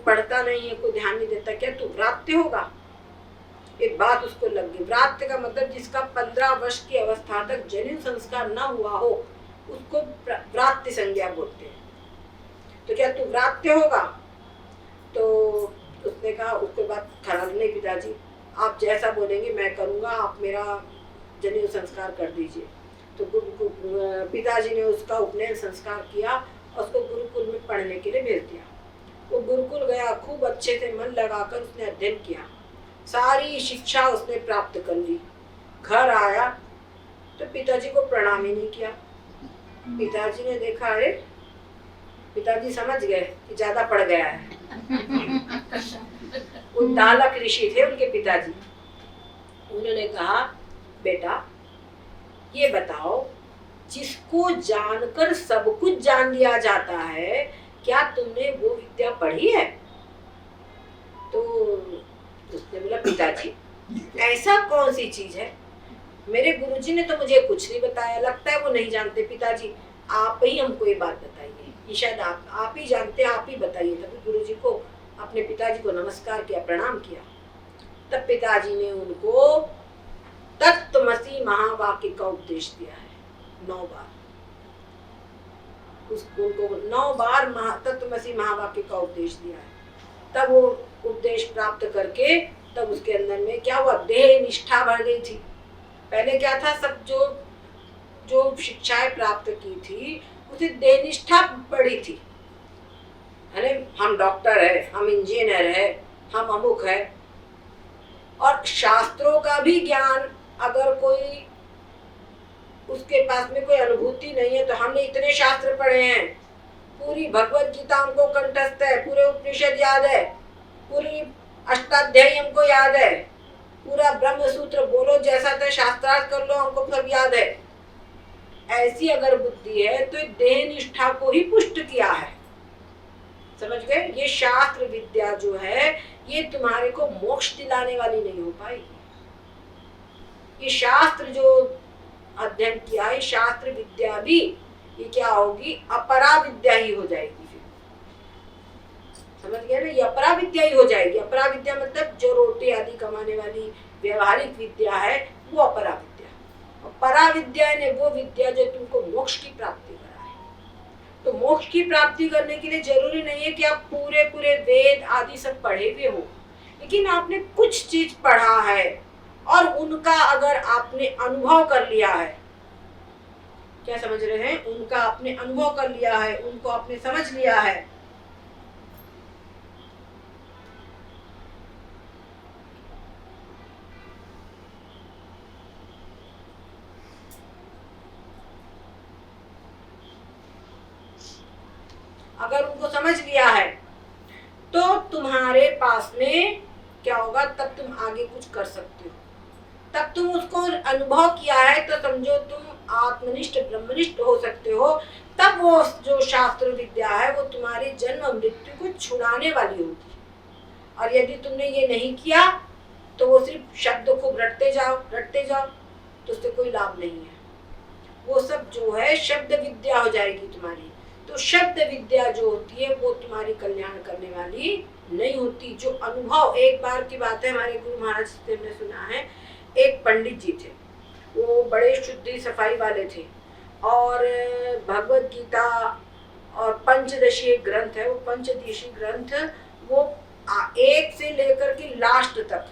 पढ़ता नहीं है, कोई ध्यान नहीं देता, क्या तू व्रात्य होगा? एक बात उसको लग गई। व्रात्य का मतलब जिसका 15 वर्ष की अवस्था तक जनिन संस्कार न हुआ हो उसको व्रात्य संज्ञा बोलते हैं। तो क्या तू व्रात्य होगा? तो उसने कहा, उसके बाद खराब नहीं पिताजी, आप जैसा बोलेंगे मैं करूँगा, आप मेरा जनेऊ संस्कार कर दीजिए। तो पिताजी ने उसका उपनयन संस्कार किया और उसको गुरुकुल में पढ़ने के लिए भेज दिया। वो गुरुकुल गया, खूब अच्छे से मन लगाकर उसने अध्ययन किया, सारी शिक्षा उसने प्राप्त कर ली। घर आया तो पिताजी को प्रणाम ही नहीं किया। पिताजी ने देखा, अरे पिताजी समझ गए कि ज्यादा पड़ गया है। उद्दालक ऋषि थे उनके पिताजी। उन्होंने कहा, बेटा ये बताओ, जिसको जानकर सब कुछ जान लिया जाता है, क्या तुमने वो विद्या पढ़ी है? तो उसने बोला, पिताजी ऐसा कौन सी चीज है? मेरे गुरुजी ने तो मुझे कुछ नहीं बताया, लगता है वो नहीं जानते। पिताजी आप ही हमको ये बात बताइए, ये शायद आप ही जानते, आप ही बताइए। तब गुरुजी को, अपने पिताजी को नमस्कार किया, प्रणाम किया। तब पिताजी ने उनको तत्त्वमसि महावाक्य का उपदेश दिया है 9 बार। उनको 9 बार तत्त्वमसि महावाक्य का उपदेश दिया है। तब वो उपदेश प्राप्त करके तब उसके अंदर में क्या हुआ? देह निष्ठा बढ़ गई थी। पहले क्या था, सब जो शिक्षाएं प्राप्त की थी उसे देह निष्ठा बढ़ी थी। अरे हम डॉक्टर है, हम इंजीनियर है, हम अमुक है। और शास्त्रों का भी ज्ञान अगर कोई, उसके पास में कोई अनुभूति नहीं है, तो हमने इतने शास्त्र पढ़े हैं, पूरी भगवत गीता हमको कंठस्थ है, पूरे उपनिषद याद है, पूरी अष्टाध्यायी हमको याद है, पूरा ब्रह्म सूत्र बोलो जैसा था शास्त्रार्थ कर लो हमको सब याद है। ऐसी अगर बुद्धि है तो देह निष्ठा को ही पुष्ट किया है, समझ गए? ये शास्त्र विद्या जो है ये तुम्हारे को मोक्ष दिलाने वाली नहीं हो पाएगी। ये शास्त्र जो अध्ययन किया है, शास्त्र विद्या भी ये क्या होगी? अपरा विद्या ही हो जाएगी। फिर समझ गए ना? ये अपरा विद्या ही हो जाएगी। अपरा विद्या मतलब जो रोटी आदि कमाने वाली व्यवहारिक विद्या है वो अपरा विद्या। और परा विद्या ने वो विद्या जो तुमको मोक्ष की प्राप्ति कराए। तो मोक्ष की प्राप्ति करने के लिए जरूरी नहीं है कि आप पूरे पूरे वेद आदि सब पढ़े हुए हो, लेकिन आपने कुछ चीज पढ़ा है और उनका अगर आपने अनुभव कर लिया है, क्या समझ रहे हैं? उनका आपने अनुभव कर लिया है, उनको आपने समझ लिया है, अगर उनको समझ लिया है तो तुम्हारे पास में क्या होगा? तब तुम आगे कुछ कर सकते हो। तब तुम उसको अनुभव किया है तो समझो तुम आत्मनिष्ठ ब्रह्मनिष्ठ हो सकते हो, तब वो जो शास्त्र विद्या है वो तुम्हारी जन्म मृत्यु को छुड़ाने वाली होगी। और यदि तुमने ये नहीं किया तो वो सिर्फ शब्द खूब रटते जाओ तो उससे कोई लाभ नहीं है। वो सब जो है शब्द विद्या हो जाएगी तुम्हारी। तो शब्द विद्या जो होती है वो तुम्हारी कल्याण करने वाली नहीं होती। जो अनुभव, एक बार की बात है, हमारे गुरु महाराज से हमने सुना है, एक पंडित जी थे, वो बड़े शुद्धि सफाई वाले थे और भगवत गीता और पंचदशीय ग्रंथ है, वो पंचदशीय ग्रंथ वो एक से लेकर के लास्ट तक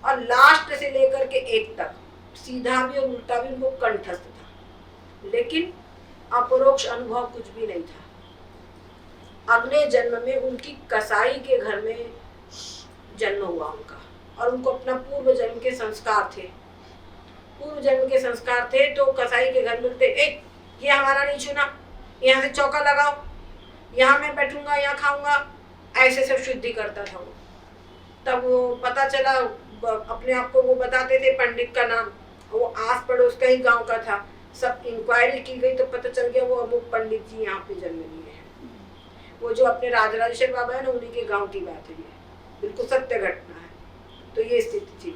और लास्ट से लेकर के एक तक सीधा भी और उल्टा भी उनको कंठस्थ था, लेकिन अपरोक्ष अनुभव कुछ भी नहीं था। अगले जन्म में उनकी कसाई के घर में जन्म हुआ उनका, और उनको अपना पूर्व जन्म के संस्कार थे, तो कसाई के घर मिलते, एक ये हमारा नहीं छूना, यहाँ से चौका लगाओ, यहाँ मैं बैठूंगा, यहाँ खाऊंगा, ऐसे सब शुद्धि करता था वो। तब वो पता चला, अपने आप को वो बताते थे पंडित का नाम, वो आस पड़ोस का ही गांव का था। सब इंक्वायरी की गई तो पता चल गया वो अमुक पंडित जी यहाँ पे जन्म लिए हैं। वो जो अपने राजराजेश्वर बाबा है ना, उन्हीं के गांव की बात है, ये बिल्कुल सत्य घटना है। तो ये स्थिति थी।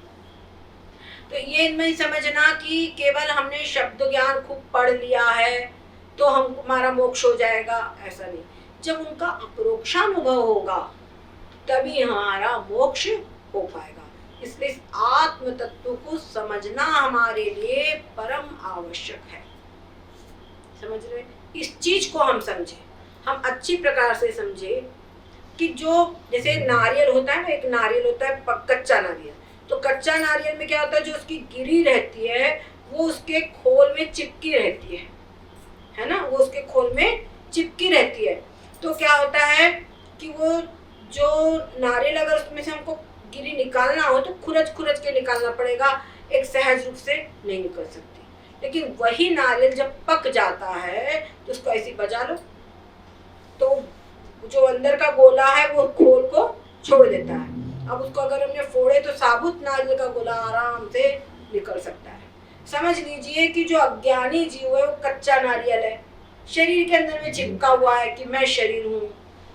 तो ये नहीं समझना कि केवल हमने शब्द ज्ञान खूब पढ़ लिया है तो हमारा मोक्ष हो जाएगा, ऐसा नहीं। जब उनका अपरोक्षानुभव होगा तभी हमारा मोक्ष हो पाएगा। इसलिए इस आत्म तत्व को समझना हमारे लिए परम आवश्यक है। समझ रहे? इस चीज को हम समझे, हम अच्छी प्रकार से समझे कि जो जैसे नारियल होता है ना, एक नारियल होता है कच्चा नारियल, तो कच्चा नारियल में क्या होता है, जो उसकी गिरी रहती है वो उसके खोल में चिपकी रहती है ना, वो उसके खोल में चिपकी रहती है। तो क्या होता है कि वो जो नारियल अगर उसमें से हमको गिरी निकालना हो तो खुरच के निकालना पड़ेगा, एक सहज रूप से नहीं निकल सकती। लेकिन वही नारियल जब पक जाता है तो उसको ऐसे बजा लो तो जो अंदर का गोला है वो खोल को छोड़ देता है। अब उसको अगर हमने फोड़े तो साबुत नारियल का गोला आराम से निकल सकता है। समझ लीजिए कि जो अज्ञानी जीव है वो कच्चा नारियल है, शरीर के अंदर में चिपका हुआ है कि मैं शरीर हूँ,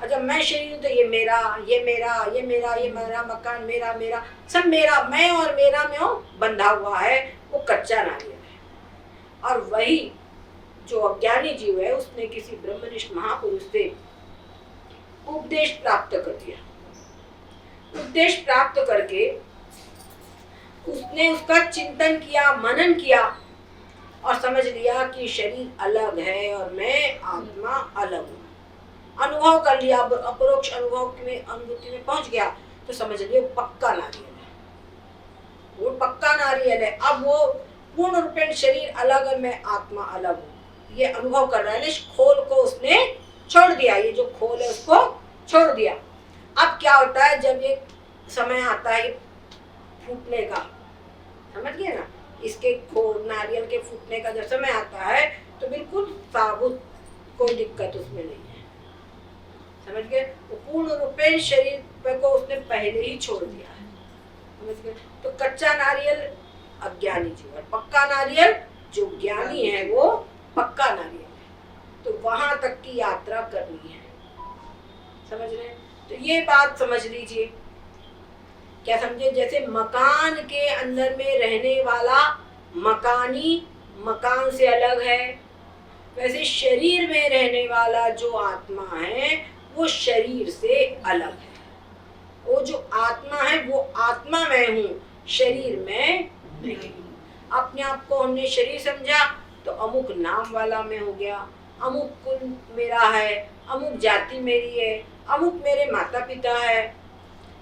और जब मैं शरीर हूँ तो ये मेरा मकान, मेरा सब मेरा, मैं और मेरा में हो बंधा हुआ है, वो कच्चा नारियल है। और वही जो अज्ञानी जीव है उसने किसी ब्रह्मनिष्ठ महापुरुष से उपदेश प्राप्त कर दिया। उपदेश प्राप्त करके उसने उसका चिंतन किया, मनन किया और समझ लिया कि शरीर अलग है और मैं आत्मा अलग हूँ। अनुभव कर लिया, अपरोक्ष अनुभव में, अनुभूति में पहुंच गया तो समझ लिया पक्का नारियल है, वो पक्का नारियल है। अब वो पूर्ण रूपेण शरीर अलग और मैं आत्मा अलग हूँ, ये अनुभव कर रहा है। इस खोल को उसने छोड़ दिया, ये जो खोल है उसको छोड़ दिया। अब क्या होता है, जब ये समय आता है फूटने का, समझ गए ना, इसके खोल नारियल के फूटने का जब समय आता है तो बिल्कुल साबुत, कोई दिक्कत उसमें नहीं है, समझ गए। तो पूर्ण रूपेण शरीर को उसने पहले ही छोड़ दिया है, समझ गए। तो कच्चा नारियल अज्ञानी जीव है, पक्का नारियल जो ज्ञानी है वो पक्का नारियल है। तो वहां तक की यात्रा करनी है, समझ रहे हैं। तो ये बात समझ लीजिए, क्या समझे। जैसे मकान के अंदर में रहने वाला मकानी मकान से अलग है, वैसे शरीर में रहने वाला जो आत्मा है वो शरीर से अलग है। वो जो आत्मा है वो आत्मा में हूँ, शरीर में नहीं। अपने आप को हमने शरीर समझा तो अमुक नाम वाला में हो गया, अमुक कुल मेरा है, अमुक जाति मेरी है, अमुक मेरे माता पिता है।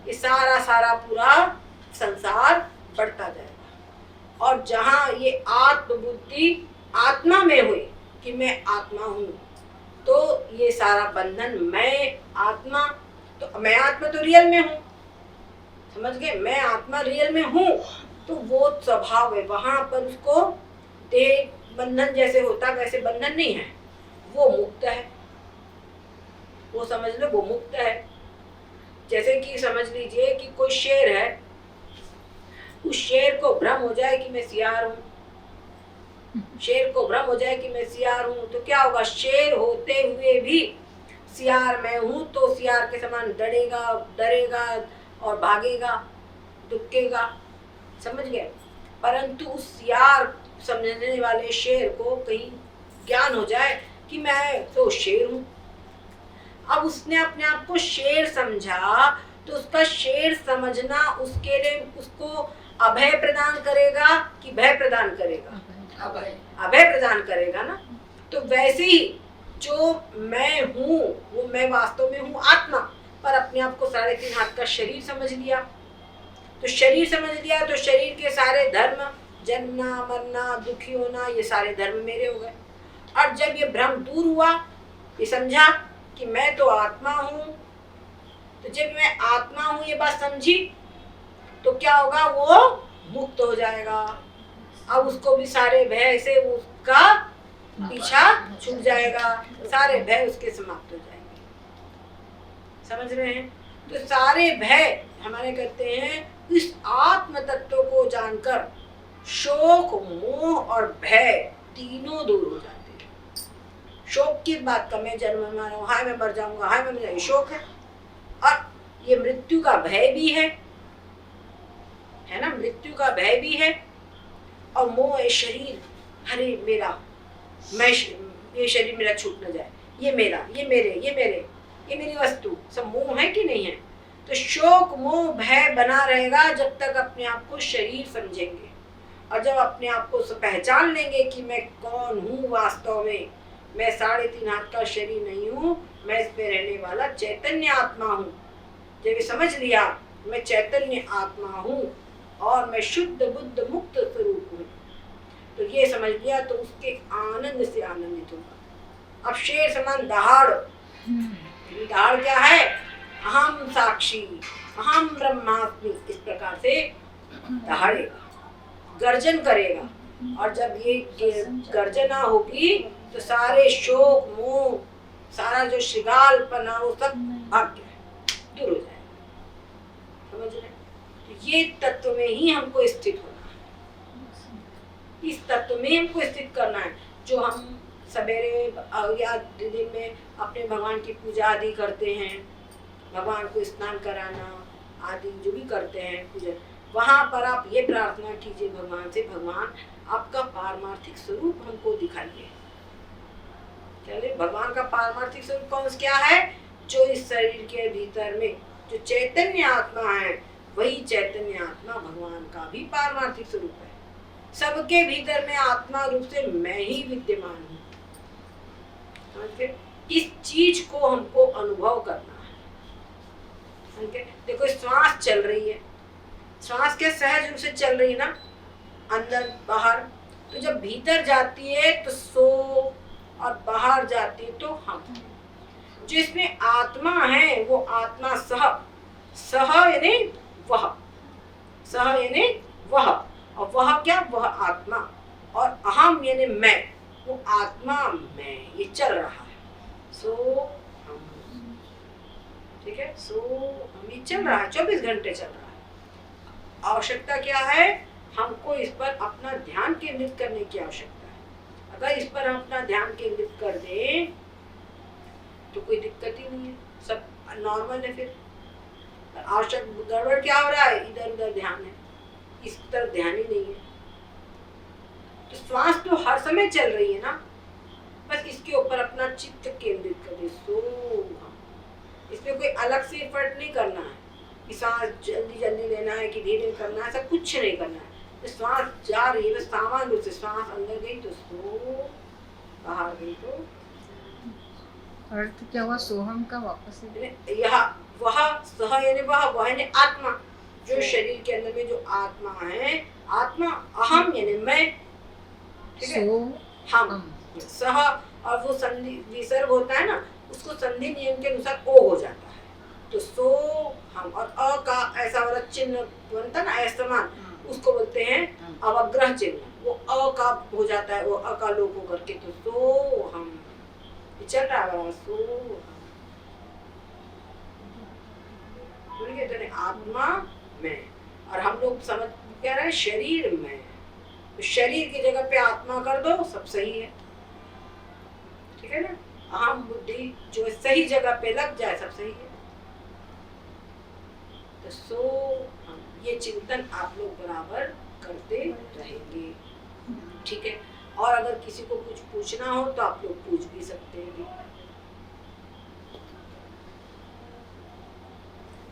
ये सारा पूरा संसार बढ़ता जाएगा। और जहाँ ये आत्मबुद्धि आत्मा में हुई कि मैं आत्मा हूँ, तो ये सारा बंधन, मैं आत्मा, तो मैं आत्मा तो रियल में हूँ, समझ गए। मैं आत्मा रियल में हूँ तो वो स्वभाव है, वहां पर उसको देह बंधन जैसे होता वैसे बंधन नहीं है, वो मुक्त है, वो समझ लो वो मुक्त है। जैसे कि समझ लीजिए कि कोई शेर है, उस शेर को भ्रम हो जाए कि मैं सियार हूँ, शेर को भ्रम हो जाए कि मैं सियार हूँ तो क्या होगा, शेर होते हुए भी सियार मैं हूँ तो सियार के समान डरेगा, डरेगा और भागेगा, दुखेगा, समझ गए। परंतु उस सियार समझने वाले शेर को कहीं ज्ञान हो जाए कि मैं तो शेर हूँ, अब उसने अपने आप को शेर समझा तो उसका शेर समझना उसके लिए उसको अभय प्रदान करेगा कि भय प्रदान करेगा, अभय प्रदान करेगा ना। तो वैसे ही जो मैं हूँ वो मैं वास्तव में हूँ आत्मा, पर अपने आप को 3.5 हाथ का शरीर समझ लिया। तो शरीर समझ लिया तो शरीर के सारे धर्म, जन्मना मरना दुखी होना, ये सारे धर्म मेरे हो गए। और जब ये भ्रम दूर हुआ, ये समझा कि मैं तो आत्मा हूँ, तो जब मैं आत्मा हूँ ये बात समझी तो क्या होगा, वो मुक्त हो जाएगा। अब उसको भी सारे भय से उसका पीछा छूट जाएगा, सारे भय उसके समाप्त हो जाएंगे, समझ रहे हैं। तो सारे भय हमारे कहते हैं इस आत्म तत्व को जानकर शोक मोह और भय तीनों दूर हो जाते हैं। शोक की बात का, मैं जन्म में रहा हूँ, हाय मैं मर जाऊंगा, हाय मैं मर जाऊंगा, शोक है। और ये मृत्यु का भय भी है ना, मृत्यु का भय भी है। और मोह है शरीर, अरे मेरा, मैं ये शरीर मेरा छूट न जाए, ये मेरा, ये मेरे, ये मेरे, ये मेरी वस्तु, सब मोह है कि नहीं है। तो शोक मोह भय बना रहेगा जब तक अपने आप को शरीर समझेंगे। और जब अपने आप को पहचान लेंगे कि मैं कौन हूँ वास्तव में, मैं 3.5 हाथ का शरीर नहीं हूँ, मैं इसमें रहने वाला चैतन्य आत्मा हूँ। जब ये समझ लिया मैं चैतन्य आत्मा हूँ और मैं शुद्ध बुद्ध मुक्त स्वरूप हूँ, तो ये समझ लिया तो उसके आनंद से आनंदित होगा। अब शेर समान दहाड़, दहाड़ क्या है, अहम साक्षी अहम ब्रह्मास्मि, इस प्रकार से दहाड़ेगा, गर्जन करेगा। और जब ये गर्जना होगी तो सारे शोक मोह, सारा जो श्रृगालपना वो सब भाग गया, दूर हो जाएगा, समझ रहे। तो ये तत्व में ही हमको स्थित होना है, इस तत्व में हमको स्थित करना है। जो हम सवेरे या दिन में अपने भगवान की पूजा आदि करते हैं, भगवान को स्नान कराना आदि जो भी करते हैं पूजा, वहाँ पर आप ये प्रार्थना कीजिए भगवान से, भगवान आपका पारमार्थिक स्वरूप हमको दिखाइए। चलिए, भगवान का पारमार्थिक स्वरूप कौन क्या है, जो इस शरीर के भीतर में जो चैतन्य आत्मा है, वही चैतन्य आत्मा भगवान का भी पारमार्थिक स्वरूप है। सबके भीतर में आत्मा रूप से मैं ही विद्यमान हूँ। इस चीज को हमको अनुभव करना है। देखो श्वास चल रही है, श्वास के सहज रूप से चल रही है ना, अंदर बाहर। तो जब भीतर जाती है तो सो और बाहर जाती है तो हम। जो इसमें आत्मा है वो आत्मा सह, सह यानी वह, सह यानी वह, और वह क्या, वह आत्मा। और अहम यानी मैं, वो आत्मा मैं, ये चल रहा है। सो हम, ठीक है, सो हम, ये चल रहा है, 24 घंटे चल रहा है। आवश्यकता क्या है, हमको इस पर अपना ध्यान केंद्रित करने की आवश्यकता है। अगर इस पर हम अपना ध्यान केंद्रित कर दें तो कोई दिक्कत ही नहीं है, सब नॉर्मल है। फिर आवश्यक गड़बड़ क्या हो रहा है, इधर उधर ध्यान है, इस तरफ ध्यान ही नहीं है। तो श्वास तो हर समय चल रही है ना, बस इसके ऊपर अपना चित्त केंद्रित कर दे। सो इसमें कोई अलग से एफर्ट नहीं करना है कि सांस जल्दी जल्दी लेना है कि धीरे करना है, ऐसा कुछ नहीं करना है। तो श्वास जा रही है, बस सामान्य रूप से श्वास अंदर गई तो सो, बाहर गई तो। अर्थ क्या हुआ सोहम का, वापस यह वह सह यानी वह यानी आत्मा, जो शरीर के अंदर में जो आत्मा है, आत्मा अहम यानी मैं, ठीक है, हम सह। और वो संधि विसर्ग होता है ना, उसको संधि नियम के अनुसार ओ हो जाता है, तो सो हम। और अ का ऐसा वाला चिन्ह बनता ना असमान, उसको बोलते हैं अवग्रह चिन्ह, वो अ का हो जाता है, वो अ का लोप होकर के, तो सो हम चल रहा है, सो हम। आत्मा में, और हम लोग समझ कह रहे हैं शरीर में, तो शरीर की जगह पे आत्मा कर दो, सब सही है। ठीक है ना, अहम बुद्धि जो है सही जगह पे लग जाए, सब सही है। तो ये चिंतन आप लोग बराबर करते रहेंगे। ठीक है, और अगर किसी को कुछ पूछना हो तो आप लोग पूछ भी सकते हैं।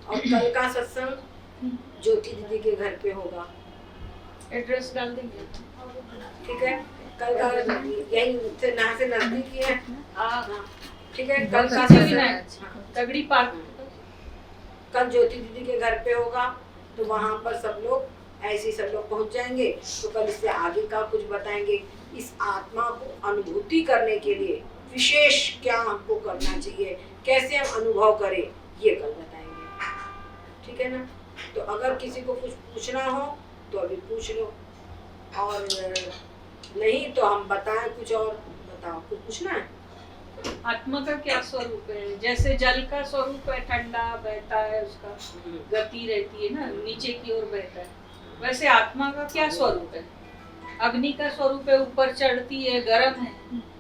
और कल का सत्संग ज्योति दीदी के घर पे होगा, एड्रेस डाल देंगे। ठीक है, कल का यही से नजदीक ही है। हाँ, ठीक है, कल का सत्संग तगड़ी पार्क कल ज्योति दीदी के घर पे होगा, तो वहाँ पर सब लोग ऐसे ही सब लोग पहुँच जाएंगे। तो कल इससे आगे का कुछ बताएंगे। इस आत्मा को अनुभूति करने के लिए विशेष क्या हमको करना चाहिए, कैसे हम अनुभव करें, ये कल बताएंगे। ठीक है ना, तो अगर किसी को कुछ पूछना हो तो अभी पूछ लो, और नहीं तो हम बताएं कुछ और। बताओ, कुछ पूछना है? आत्मा का क्या स्वरूप है? जैसे जल का स्वरूप है, ठंडा बहता है, उसका गति रहती है ना, नीचे की ओर बहता है, वैसे आत्मा का क्या स्वरूप है? अग्नि का स्वरूप है, ऊपर चढ़ती है, गर्म है,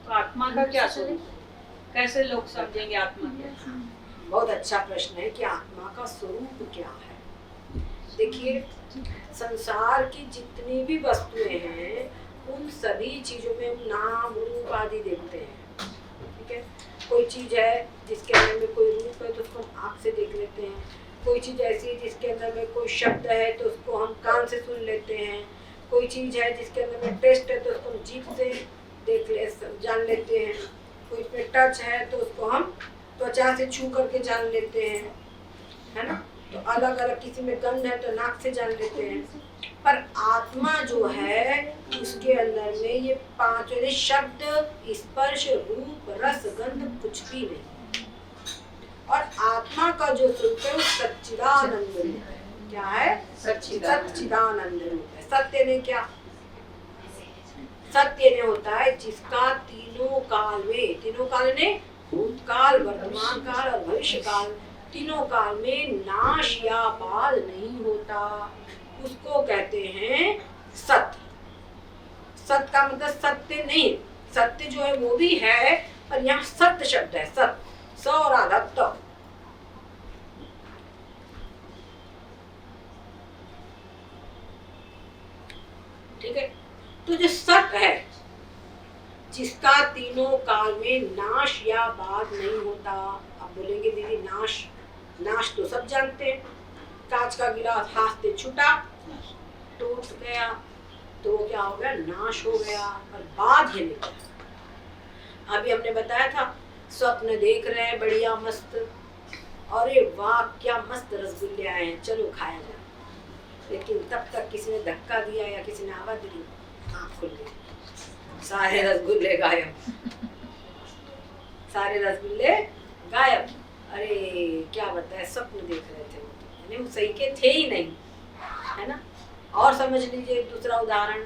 तो आत्मा का क्या स्वरूप है? कैसे लोग समझेंगे आत्मा क्या? बहुत अच्छा प्रश्न है कि आत्मा का स्वरूप क्या है। देखिए, संसार की जितनी भी वस्तुएं हैं, उन सभी चीजों में हम नाम रूप आदि देखते हैं। ठीक है, कोई चीज है जिसके अंदर में कोई रूप है तो उसको हम आँख से देख लेते हैं। कोई चीज ऐसी है जिसके अंदर में कोई शब्द है तो उसको हम कान से सुन लेते हैं। कोई चीज है जिसके अंदर में टेस्ट है तो उसको हम जीभ से जान लेते हैं। कोई इसमें टच है तो उसको हम त्वचा से छू करके जान लेते हैं, है ना। तो अलग अलग, किसी में गंध है तो नाक से जान लेते हैं। पर आत्मा जो है उसके अंदर में ये पांचों शब्द, स्पर्श, रूप, रस, गंध कुछ भी नहीं। और आत्मा का जो स्वरूप है वो सच्चिदानंद रूप है। क्या है? सच्चिदानंद रूप है। सत्य ने क्या? सत्य ने होता है जिसका तीनों काल ने भूतकाल, वर्तमान काल और भविष्य काल, तीनों काल में नाश या बाल नहीं होता, उसको कहते हैं सत्य। सत्य का मतलब सत्य नहीं, सत्य जो है वो भी है, पर यहाँ सत्य शब्द है। सत्य, स और आधा त। ठीक है, तो जो सत्य है जिसका तीनों काल में नाश या बाध नहीं होता। अब बोलेंगे दीदी नाश तो सब जानते हैं। कांच का गिलास हाथ से छूटा, टूट गया, तो वो क्या हो गया? नाश हो गया। पर बाध ही नहीं। अभी हमने बताया था, स्वप्न देख रहे हैं बढ़िया मस्त, अरे वाह क्या मस्त रसगुल्ले आए हैं, चलो खाया जाए। लेकिन तब तक किसी ने धक्का दिया या किसी ने आवाज दी, आँख खुल गई, सारे रसगुल्ले गायब। सारे रसगुल्ले गायब। अरे क्या बताए, स्वप्न देख रहे थे, यानी वो सही के थे ही नहीं, है ना। और समझ लीजिए दूसरा उदाहरण,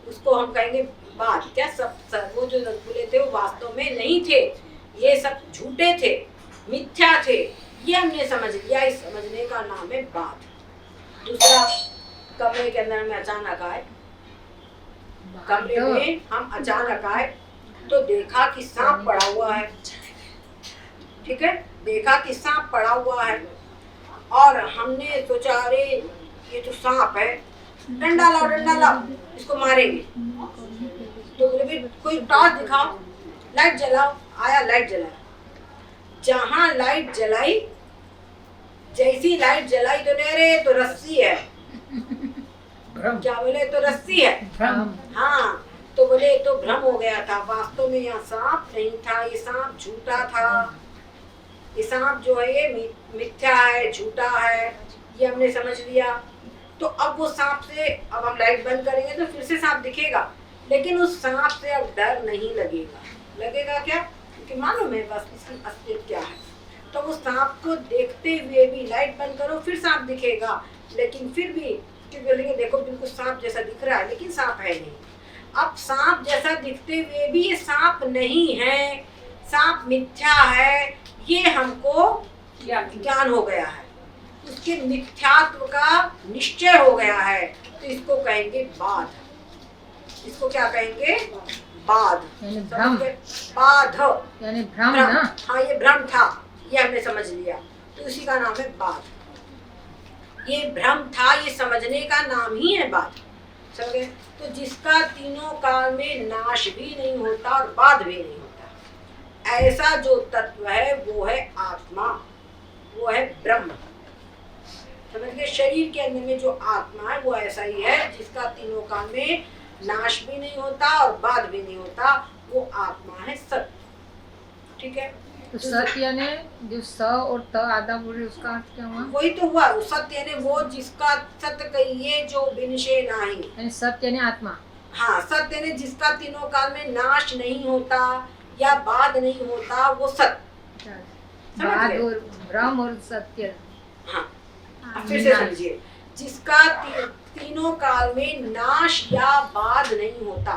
उसको हम कहेंगे बात। क्या सब वो जो रसगुल्ले थे वो वास्तव में नहीं थे, ये सब झूठे थे, मिथ्या थे, ये हमने समझ लिया। इस समझने का नाम है बात। दूसरा, कमरे के अंदर में अचानक आए, कमरे में हम अचानक आए तो देखा कि सांप पड़ा हुआ है। ठीक है, देखा कि सांप पड़ा हुआ है, और हमने सोचा अरे ये तो सांप है, डंडा लाओ, इसको मारेंगे। तो बोले भी कोई टॉर्च दिखाओ, लाइट जलाओ। आया, लाइट जलाया। जहाँ लाइट जलाई, जैसी लाइट जलाई तो अरे तो रस्सी है। क्या बोले? तो रस्सी है। हाँ, तो बोले तो भ्रम हो गया था, वास्तव में यहाँ सांप नहीं था, ये सांप झूठा था। ये सांप जो है ये मिथ्या है, झूठा है, ये हमने समझ लिया। तो अब वो सांप से, अब हम लाइट बंद करेंगे तो फिर से सांप दिखेगा, लेकिन उस सांप से अब डर नहीं लगेगा। लगेगा क्या? क्योंकि मालूम है बस इसकी असलियत क्या है। तो वो सांप को देखते हुए भी लाइट बंद करो, फिर सांप दिखेगा, लेकिन फिर भी बोलेंगे देखो बिल्कुल सांप जैसा दिख रहा है, लेकिन सांप है नहीं। अब सांप जैसा दिखते हुए भी ये सांप नहीं है, सांप मिथ्या है, ये हमको ज्ञान हो गया है, उसके मिथ्यात्व का निश्चय हो गया है, तो इसको कहेंगे बाध। इसको क्या कहेंगे? बाध। यानी भ्रम, समझ गए? बाध, यानी भ्रम भ्रम। ना। हाँ, ये भ्रम था, ये हमने समझ लिया, तो इसी का नाम है बाध। ये भ्रम था, ये समझने का नाम ही है बाध। समझ गए? तो जिसका तीनों काल में नाश भी नहीं होता और बाध भी नहीं होता, ऐसा जो तत्व है वो है आत्मा, वो है ब्रह्म। समझ गए? शरीर के अंदर में जो आत्मा है वो ऐसा ही है जिसका तीनों काल में नाश भी नहीं होता और बाध भी नहीं होता, वो आत्मा है सत्य। ठीक है? तो सत्य यानी जो स और त आधा बोले उसका अर्थ क्या हुआ? वही तो हुआ, सत्य यानी वो जिसका सत्य कहिए जो विनिशे नाही। यानी सत्य यानी आत्मा। हाँ, सत्य यानी जिसका तीनों काल में नाश नहीं होता या बाध नहीं होता, वो सत्य। समझ बाद गए? और भ्रम और सत्य। हाँ, अब फिर से समझिए, जिसका तीनों काल में नाश या बाध नहीं होता,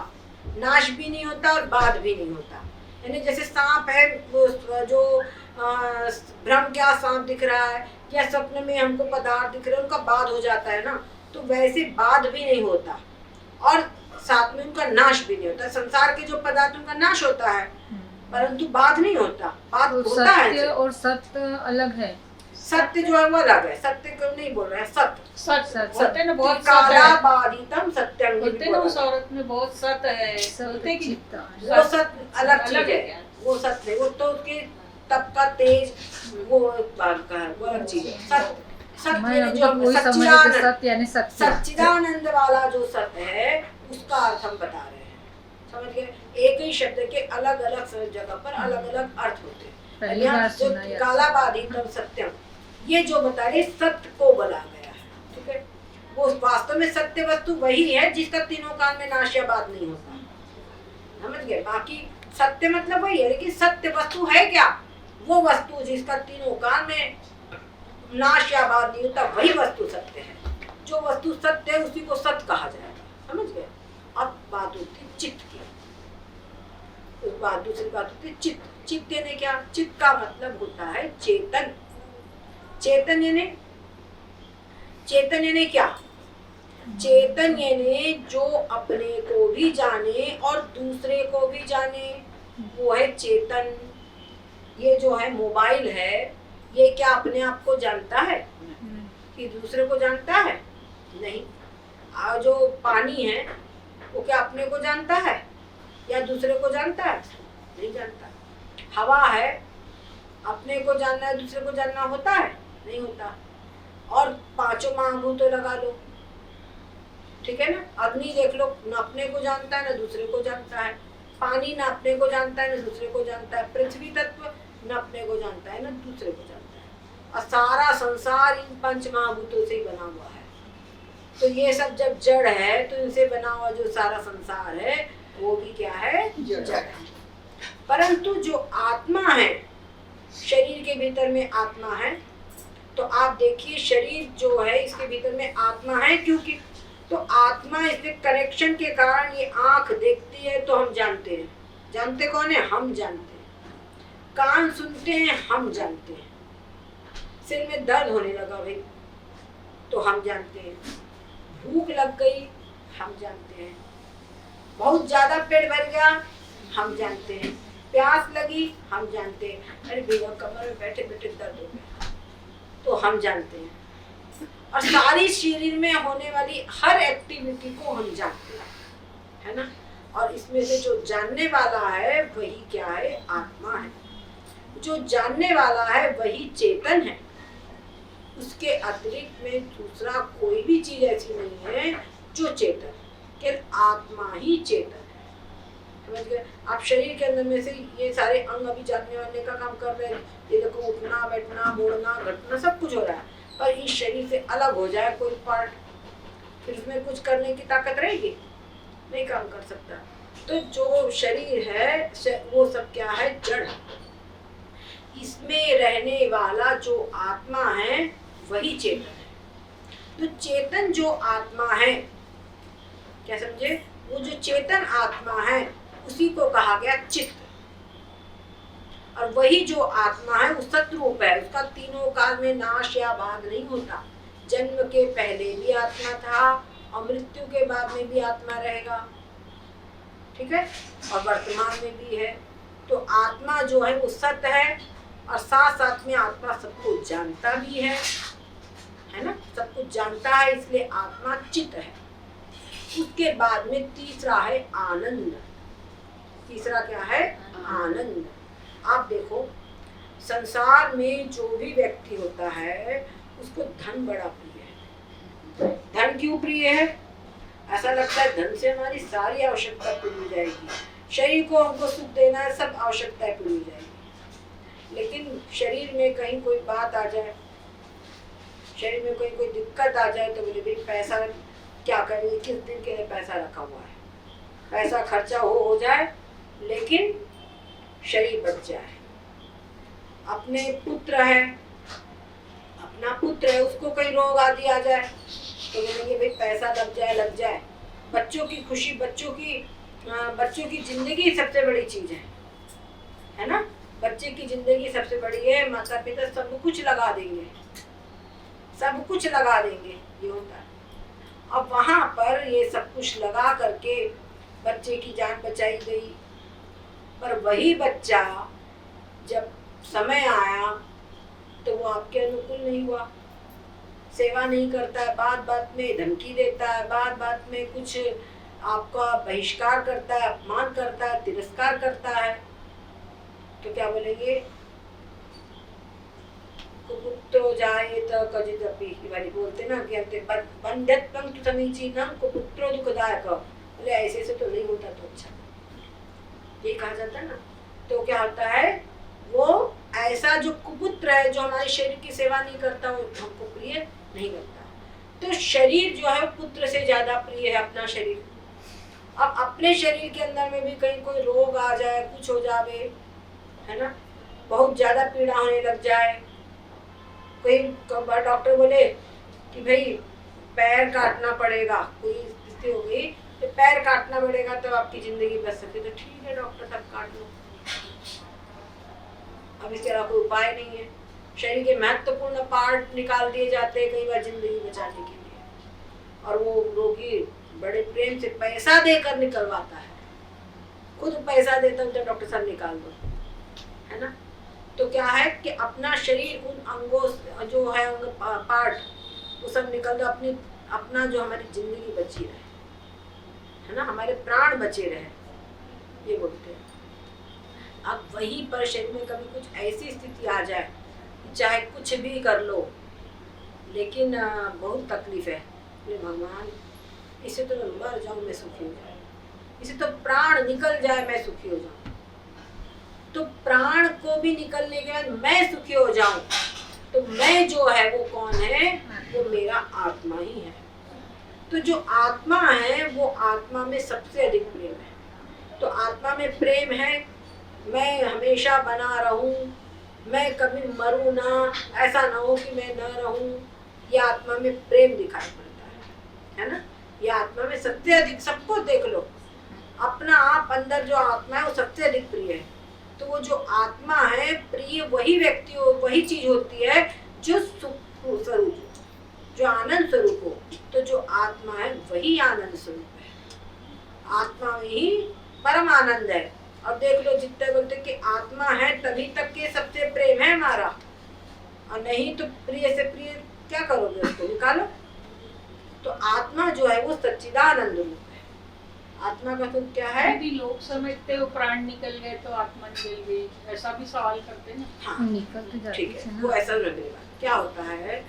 नाश भी नहीं होता और बाध भी नहीं होता। यानी जैसे सांप है, वो जो भ्रम क्या सांप दिख रहा है या सपने में हमको पदार्थ दिख रहे हैं, उनका बाध हो जाता है ना, तो वैसे बाध भी नहीं होता और साथ में उनका नाश भी नहीं होता। संसार के जो पदार्थ उनका नाश होता है परंतु बाध नहीं होता। बाध तो होता है। सत्य और सत्य अलग है। सत्य जो है वो अलग है, सत्य को नहीं बोल रहे हैं, सत्य। सत्य बोलते ना, बहुत सत्य काला है। बाधितम सत्यम, बोलते ना उस औरत में बहुत सत्य है, बोलते कि वो सत्य अलग चीज अलग है है, क्या? वो सत्य है, वो तो उसके तप का तेज, वो भाग का है, वो अलग चीज है। सत्य, सत्य मैं यानी अभी जो तक वही समझ रही सच्चिदानंद, थी, सत्य यानी सत्य। सच्चिदानंद वाला जो सत्य है उसका अर्थ हम बता रहे हैं। समझ गए? एक ही शब्द के अलग अलग जगह पर अलग अलग अर्थ होते हैं। पहली बार यहाँ जो सुना ये। काला बाधितम सत्यम, ये जो बता रहे सत्य को बोला गया है। ठीक है? वो वास्तव में सत्य वस्तु वही है जिसका तीनों काल में नाश या बाध नहीं होता। समझ गए? बाकी सत्य मतलब वही है, लेकिन सत्य वस्तु है क्या? वो वस्तु जिसका तीनों काल में नाश या बाध नहीं होता, वही वस्तु सत्य है। जो वस्तु सत्य है उसी को सत्य कहा जाएगा। समझ गए? अब बात होती चित्त की। उस बात दूसरी बात होती चित्त। चित्त यानी क्या? चित्त का मतलब होता है चेतन। चेतन यानी क्या? चेतन यानी जो अपने को भी जाने और दूसरे को भी जाने, वो है चेतन। ये जो है मोबाइल है, ये क्या अपने आप को जानता है कि दूसरे को जानता है? नहीं। और जो पानी है वो क्या अपने को जानता है या दूसरे को जानता है? नहीं जानता। हवा है, अपने को जानना है दूसरे को जानना होता है? नहीं होता। और पांचों महाभूतों लगा लो, ठीक है ना? अग्नि देख लो, न अपने को जानता है न दूसरे को जानता है। पानी न अपने को जानता है न दूसरे को जानता है। पृथ्वी तत्व न अपने को जानता है न दूसरे को जानता है। और सारा संसार इन पंच महाभूतों से ही बना हुआ है। तो ये सब जब जड़ है तो इनसे बना हुआ जो सारा संसार है वो भी क्या है? जड़ है। परंतु जो आत्मा है, शरीर के भीतर में आत्मा है, तो आप देखिए शरीर जो है इसके भीतर में आत्मा है, क्योंकि तो आत्मा इसके कनेक्शन के कारण ये आंख देखती है तो हम जानते हैं। जानते कौन है? हम जानते हैं। कान सुनते हैं, हम जानते हैं। सिर में दर्द होने लगा भाई तो हम जानते हैं। भूख लग गई, हम जानते हैं। बहुत ज्यादा पेट भर गया, हम जानते हैं। प्यास लगी, हम जानते हैं। अरे भैया कमर में बैठे बैठे दर्द हो गया, तो हम जानते हैं। और सारी शरीर में होने वाली हर एक्टिविटी को हम जानते हैं, है ना? और इसमें से जो जानने वाला है वही क्या है? आत्मा है। जो जानने वाला है वही चेतन है। उसके अतिरिक्त में दूसरा कोई भी चीज ऐसी नहीं है जो चेतन है। केवल आत्मा ही चेतन है। समझ गए? आप शरीर के अंदर में से ये सारे अंग अभी जानने वाले का काम कर रहे हैं। ये देखो, उठना बैठना मुड़ना घटना सब कुछ हो रहा है, पर इस शरीर से अलग हो जाए कोई पार्ट, फिर उसमें कुछ करने की ताकत रहेगी? नहीं काम कर सकता। तो जो शरीर है वो सब क्या है? जड़ है। इसमें रहने वाला जो आत्मा है वही चेतन है। तो चेतन जो आत्मा है, क्या समझे? वो जो चेतन आत्मा है उसी को कहा गया चित्त। और वही जो आत्मा है वो सतरूप है। उसका तीनों काल में नाश या बाध नहीं होता। जन्म के पहले भी आत्मा था और मृत्यु के बाद में भी आत्मा रहेगा। ठीक है, और वर्तमान में भी है। तो आत्मा जो है वो सत्य है, और साथ साथ में आत्मा सब कुछ जानता भी है ना, सब कुछ जानता है, इसलिए आत्मा चित्त है। उसके बाद में तीसरा है आनंद। तीसरा क्या है? आनंद। आप देखो, संसार में जो भी व्यक्ति होता है उसको धन बड़ा प्रिय है। धन क्यों प्रिय है? ऐसा लगता है धन से हमारी सारी आवश्यकता पूरी हो जाएगी, शरीर को हमको सुख देना है, सब आवश्यकताएं पूरी हो जाएगी। लेकिन शरीर में कहीं कोई बात आ जाए, शरीर में कोई दिक्कत आ जाए, तो बोले भाई पैसा क्या करेंगे, किस दिन के लिए पैसा रखा हुआ है, पैसा खर्चा हो जाए लेकिन शरीर बच जाए। अपने पुत्र है, अपना पुत्र है, उसको कोई रोग आदि आ जाए तो बोलेंगे भाई पैसा लग जाए। बच्चों की खुशी, बच्चों की जिंदगी सबसे बड़ी चीज है ना। बच्चे की जिंदगी सबसे बड़ी है। माता पिता सब कुछ लगा देंगे, सब कुछ लगा देंगे, ये होता है। अब वहां पर ये सब कुछ लगा करके बच्चे की जान बचाई गई, पर वही बच्चा जब समय आया तो वो आपके अनुकूल नहीं हुआ, सेवा नहीं करता है, बात बात में धमकी देता है, बात बात में कुछ आपका बहिष्कार करता है, अपमान करता है, तिरस्कार करता है, तो क्या बोलेंगे? कुपुत्रो जायेत क्वचिदपि वाली बोलते ना, कहते बंध्यत पंक्तु समीचीनम कुपुत्रो दुःखदायक। बोले ऐसे से तो नहीं होता तो अच्छा, ये कहा जाता है ना। तो क्या होता है, वो ऐसा जो कुपुत्र है, जो हमारे शरीर की सेवा नहीं करता, वो हमको प्रिय नहीं लगता। तो शरीर जो है पुत्र से ज्यादा प्रिय है अपना शरीर। अब अपने शरीर के अंदर में भी कहीं कोई रोग आ जाए, कुछ हो जावे, है ना, बहुत ज्यादा पीड़ा होने लग जाए, कोई डॉक्टर बोले कि भाई पैर काटना पड़ेगा, कोई स्थिति हो गई तो पैर काटना पड़ेगा तो आपकी जिंदगी बच सके, तो ठीक है डॉक्टर साहब काट लो, अब इसके अलावा कोई उपाय नहीं है। शरीर के महत्वपूर्ण पार्ट निकाल दिए जाते हैं कई बार जिंदगी बचाने के लिए, और वो रोगी बड़े प्रेम से पैसा देकर निकलवाता है, खुद पैसा देता हूँ तो डॉक्टर साहब निकाल दो, है ना। तो क्या है कि अपना शरीर, उन अंगों जो है अंग पार्ट, वो सब निकल दो, अपना जो हमारी जिंदगी बची रहे, है ना, हमारे प्राण बचे रहे, ये बोलते हैं। अब वहीं पर शरीर में कभी कुछ ऐसी स्थिति आ जाए, चाहे कुछ भी कर लो लेकिन बहुत तकलीफ है, भगवान इसे तो मैं मर जाऊं मैं सुखी हो जाऊं, इसे तो प्राण निकल जाए मैं सुखी हो जाऊं। तो प्राण को भी निकलने के बाद मैं सुखी हो जाऊं, तो मैं जो है वो कौन है? वो मेरा आत्मा ही है। तो जो आत्मा है वो आत्मा में सबसे अधिक प्रेम है। तो आत्मा में प्रेम है, मैं हमेशा बना रहूं, मैं कभी मरूं ना, ऐसा ना हो कि मैं न रहूं, ये आत्मा में प्रेम दिखाई पड़ता है ना। ये आत्मा में सबसे अधिक, सबको देख लो, अपना आप अंदर जो आत्मा है वो सबसे अधिक प्रिय है। तो वो जो आत्मा है प्रिय, वही व्यक्ति हो, वही चीज होती है जो सुख स्वरूप, जो आनंद स्वरूप हो। तो जो आत्मा है वही आनंद स्वरूप है, आत्मा में ही परम आनंद है। और देख लो, जितने बोलते कि आत्मा है तभी तक के सबसे प्रेम है हमारा, और नहीं तो प्रिय से प्रिय क्या करोगे, उसको निकालो। तो आत्मा जो है वो सच्चिदानंद रूप है। आत्मा का तो क्या है? यदि लोग समझते हो प्राण निकल गए तो आत्मा निकल गई, ऐसा भी सवाल करते हैं ना। हाँ, निकल तो जाती ठीक है, है वो ना। ऐसा लगेगा। क्या होता है,